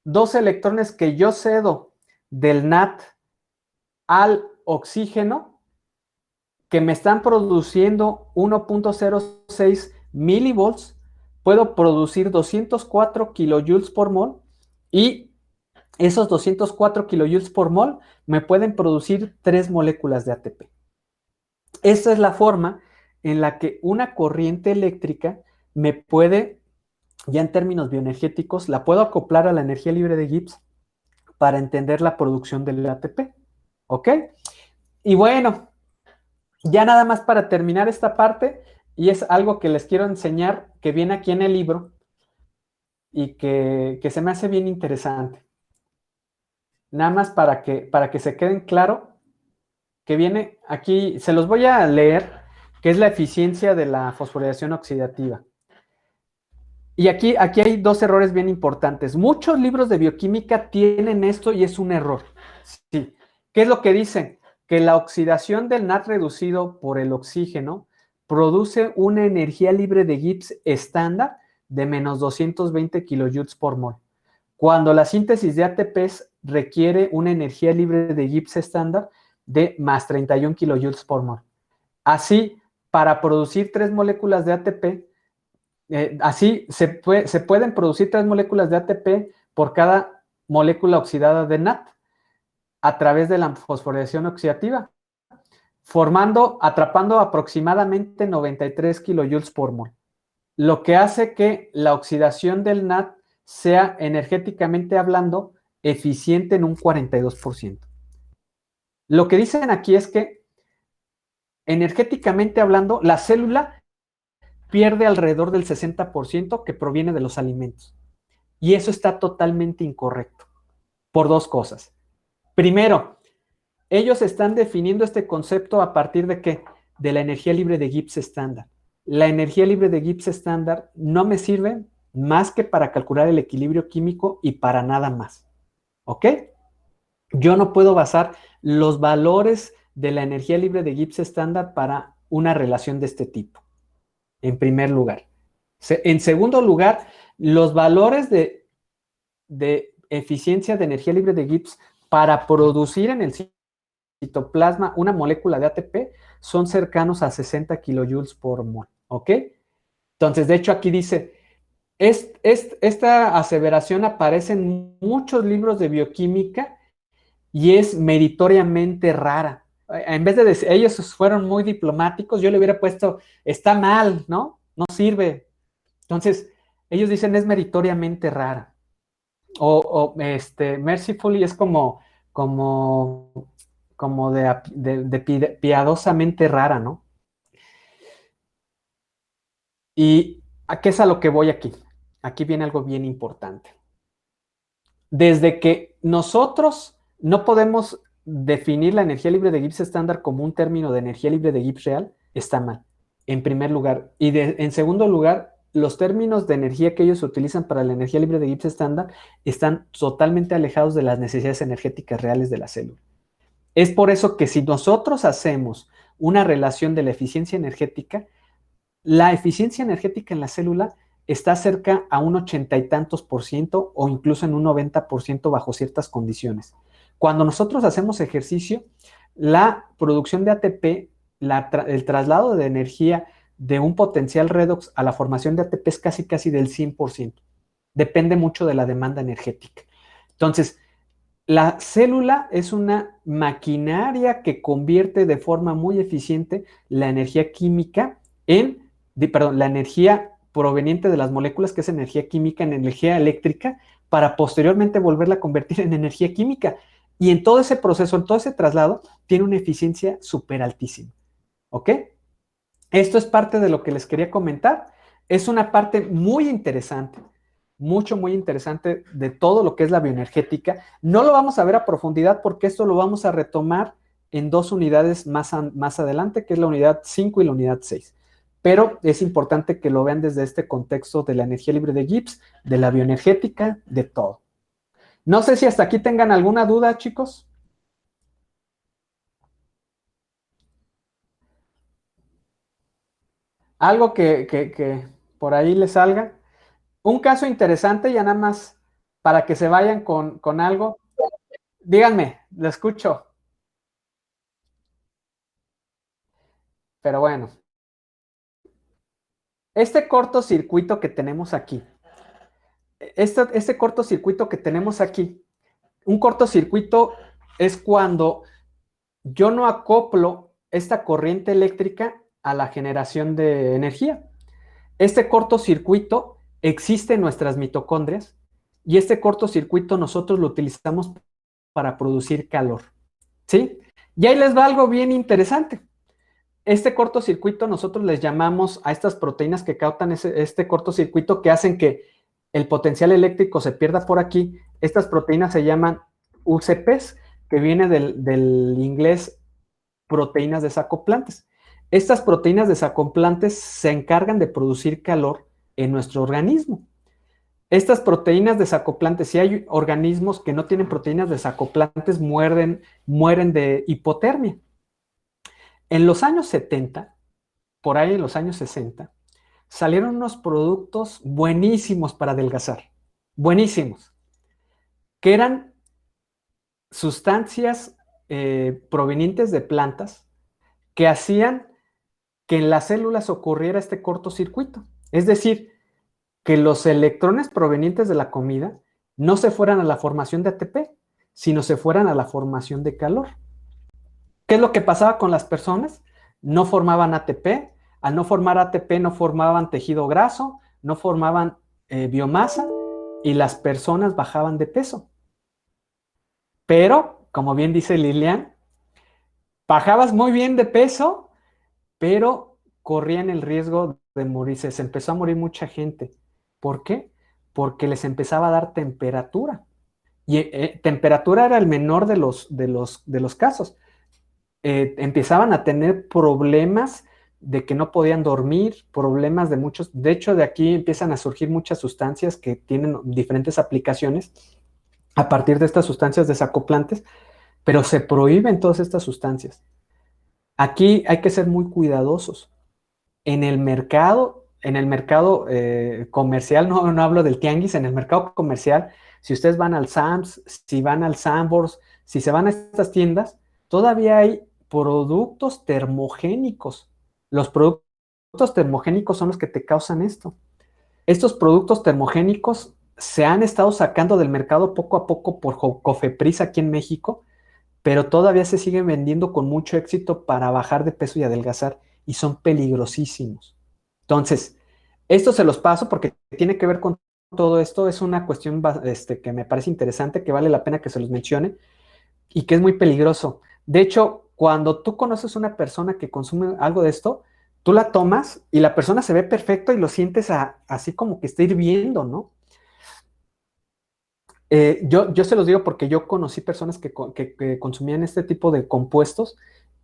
2 electrones que yo cedo del NAT al oxígeno, que me están produciendo 1.06 milivolts, puedo producir 204 kilojoules por mol y esos 204 kilojoules por mol me pueden producir 3 moléculas de ATP. Esta es la forma en la que una corriente eléctrica me puede, ya en términos bioenergéticos, la puedo acoplar a la energía libre de Gibbs para entender la producción del ATP. ¿Ok? Y bueno, ya nada más para terminar esta parte, y es algo que les quiero enseñar, que viene aquí en el libro, y que se me hace bien interesante. Nada más para que se queden claro, que viene aquí, se los voy a leer, que es la eficiencia de la fosforilación oxidativa. Y aquí hay 2 errores bien importantes. Muchos libros de bioquímica tienen esto y es un error. Sí. ¿Qué es lo que dicen? Que la oxidación del NAT reducido por el oxígeno produce una energía libre de Gibbs estándar de menos 220 kilojoules por mol, cuando la síntesis de ATPs requiere una energía libre de Gibbs estándar de más 31 kilojoules por mol. Así, para producir 3 moléculas de ATP, así se pueden producir 3 moléculas de ATP por cada molécula oxidada de NAT a través de la fosforilación oxidativa, atrapando aproximadamente 93 kilojoules por mol, lo que hace que la oxidación del NAT sea, energéticamente hablando, eficiente en un 42%. Lo que dicen aquí es que, energéticamente hablando, la célula pierde alrededor del 60% que proviene de los alimentos. Y eso está totalmente incorrecto, por 2 cosas. Primero, ellos están definiendo este concepto a partir de ¿qué? De la energía libre de Gibbs estándar. La energía libre de Gibbs estándar no me sirve más que para calcular el equilibrio químico y para nada más. ¿Ok? Yo no puedo basar los valores de la energía libre de Gibbs estándar para una relación de este tipo, en primer lugar. En segundo lugar, los valores de eficiencia de energía libre de Gibbs para producir en el citoplasma una molécula de ATP son cercanos a 60 kilojoules por mol, ¿ok? Entonces, de hecho, aquí dice, Esta aseveración aparece en muchos libros de bioquímica y es meritoriamente rara. En vez de decir, ellos fueron muy diplomáticos, yo le hubiera puesto, está mal, ¿no? No sirve. Entonces, ellos dicen es meritoriamente rara. Mercifully es como de piadosamente rara, ¿no? ¿Y a qué es a lo que voy aquí? Aquí viene algo bien importante. Desde que nosotros no podemos definir la energía libre de Gibbs estándar como un término de energía libre de Gibbs real, está mal, en primer lugar. Y en segundo lugar, los términos de energía que ellos utilizan para la energía libre de Gibbs estándar están totalmente alejados de las necesidades energéticas reales de la célula. Es por eso que si nosotros hacemos una relación de la eficiencia energética, la eficiencia energética en la célula está cerca a un 80 y tantos % o incluso en un 90% bajo ciertas condiciones. Cuando nosotros hacemos ejercicio, la producción de ATP, el traslado de energía de un potencial redox a la formación de ATP es casi del 100%. Depende mucho de la demanda energética. Entonces, la célula es una maquinaria que convierte de forma muy eficiente la energía química la energía proveniente de las moléculas, que es energía química, en energía eléctrica, para posteriormente volverla a convertir en energía química. Y en todo ese proceso, en todo ese traslado, tiene una eficiencia súper altísima. ¿Ok? Esto es parte de lo que les quería comentar. Es una parte muy interesante, muy interesante de todo lo que es la bioenergética. No lo vamos a ver a profundidad porque esto lo vamos a retomar en 2 unidades más adelante, que es la unidad 5 y la unidad 6. Pero es importante que lo vean desde este contexto de la energía libre de Gibbs, de la bioenergética, de todo. No sé si hasta aquí tengan alguna duda, chicos. Algo que por ahí les salga. Un caso interesante, ya nada más para que se vayan con algo. Díganme, lo escucho. Pero bueno. Este cortocircuito que tenemos aquí, este cortocircuito que tenemos aquí, un cortocircuito es cuando yo no acoplo esta corriente eléctrica a la generación de energía. Este cortocircuito existe en nuestras mitocondrias y este cortocircuito nosotros lo utilizamos para producir calor, ¿sí? Y ahí les va algo bien interesante. Este cortocircuito nosotros les llamamos a estas proteínas que causan este cortocircuito, que hacen que el potencial eléctrico se pierda por aquí. Estas proteínas se llaman UCPs, que viene del inglés proteínas desacoplantes. Estas proteínas desacoplantes se encargan de producir calor en nuestro organismo. Estas proteínas desacoplantes, si hay organismos que no tienen proteínas desacoplantes, mueren de hipotermia. En los años 70, por ahí en los años 60, salieron unos productos buenísimos para adelgazar, buenísimos, que eran sustancias provenientes de plantas que hacían que en las células ocurriera este cortocircuito. Es decir, que los electrones provenientes de la comida no se fueran a la formación de ATP, sino se fueran a la formación de calor. ¿Qué es lo que pasaba con las personas? No formaban ATP. Al no formar ATP no formaban tejido graso, no formaban biomasa y las personas bajaban de peso. Pero, como bien dice Lilian, bajabas muy bien de peso, pero corrían el riesgo de morirse. Se empezó a morir mucha gente. ¿Por qué? Porque les empezaba a dar temperatura. Y temperatura era el menor de los casos. Empezaban a tener problemas de que no podían dormir, problemas de muchos. De hecho, de aquí empiezan a surgir muchas sustancias que tienen diferentes aplicaciones a partir de estas sustancias desacoplantes, pero se prohíben todas estas sustancias. Aquí hay que ser muy cuidadosos. En el mercado comercial, no hablo del tianguis, en el mercado comercial, si ustedes van al Sam's, si van al Sanborns, si se van a estas tiendas, todavía hay productos termogénicos. Los productos termogénicos son los que te causan esto. estos productos termogénicos se han estado sacando del mercado poco a poco por Cofepris aquí en México, pero todavía se siguen vendiendo con mucho éxito para bajar de peso y adelgazar, y son peligrosísimos. Entonces, esto se los paso porque tiene que ver con todo esto. Es una cuestión que me parece interesante, que vale la pena que se los mencione y que es muy peligroso. De hecho, cuando tú conoces a una persona que consume algo de esto, tú la tomas y la persona se ve perfecto y lo sientes así como que está hirviendo, ¿no? Yo se los digo porque yo conocí personas que consumían este tipo de compuestos,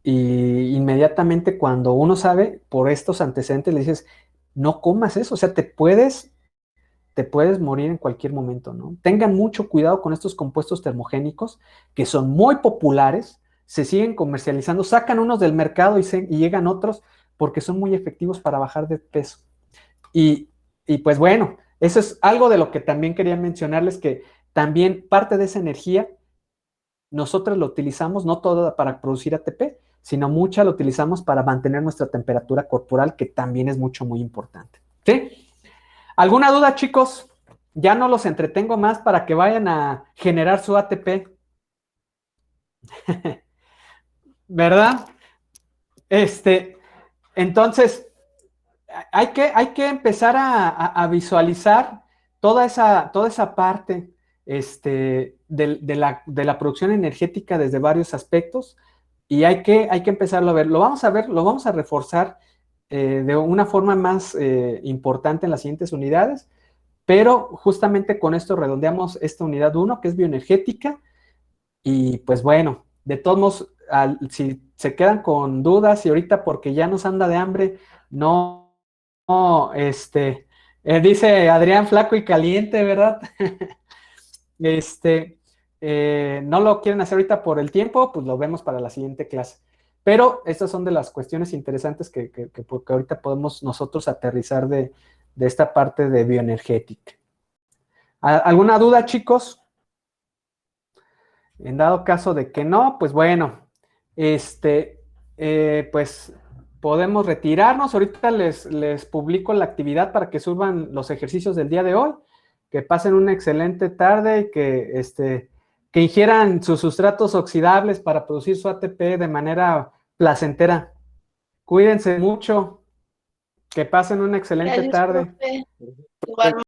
y inmediatamente cuando uno sabe por estos antecedentes le dices, no comas eso, o sea, te puedes morir en cualquier momento, ¿no? Tengan mucho cuidado con estos compuestos termogénicos que son muy populares, se siguen comercializando, sacan unos del mercado y llegan otros porque son muy efectivos para bajar de peso. Y pues bueno, eso es algo de lo que también quería mencionarles, que también parte de esa energía nosotros lo utilizamos no toda para producir ATP, sino mucha lo utilizamos para mantener nuestra temperatura corporal, que también es muy importante. ¿Sí? ¿Alguna duda, chicos? Ya no los entretengo más para que vayan a generar su ATP. ¿Verdad? Entonces, hay que empezar a visualizar toda esa parte de la producción energética desde varios aspectos, y hay que empezarlo a ver. Lo vamos a reforzar de una forma más importante en las siguientes unidades, pero justamente con esto redondeamos esta unidad 1, que es bioenergética. Y pues bueno, de todos modos, si se quedan con dudas y ahorita porque ya nos anda de hambre, dice Adrián, flaco y caliente, ¿verdad? No lo quieren hacer ahorita por el tiempo, pues lo vemos para la siguiente clase. Pero estas son de las cuestiones interesantes que ahorita podemos nosotros aterrizar de esta parte de bioenergética. ¿Alguna duda, chicos? En dado caso de que no, pues bueno, pues podemos retirarnos. Ahorita les publico la actividad para que suban los ejercicios del día de hoy. Que pasen una excelente tarde y que ingieran sus sustratos oxidables para producir su ATP de manera placentera. Cuídense mucho. Que pasen una excelente Gracias, tarde. profe. Igual.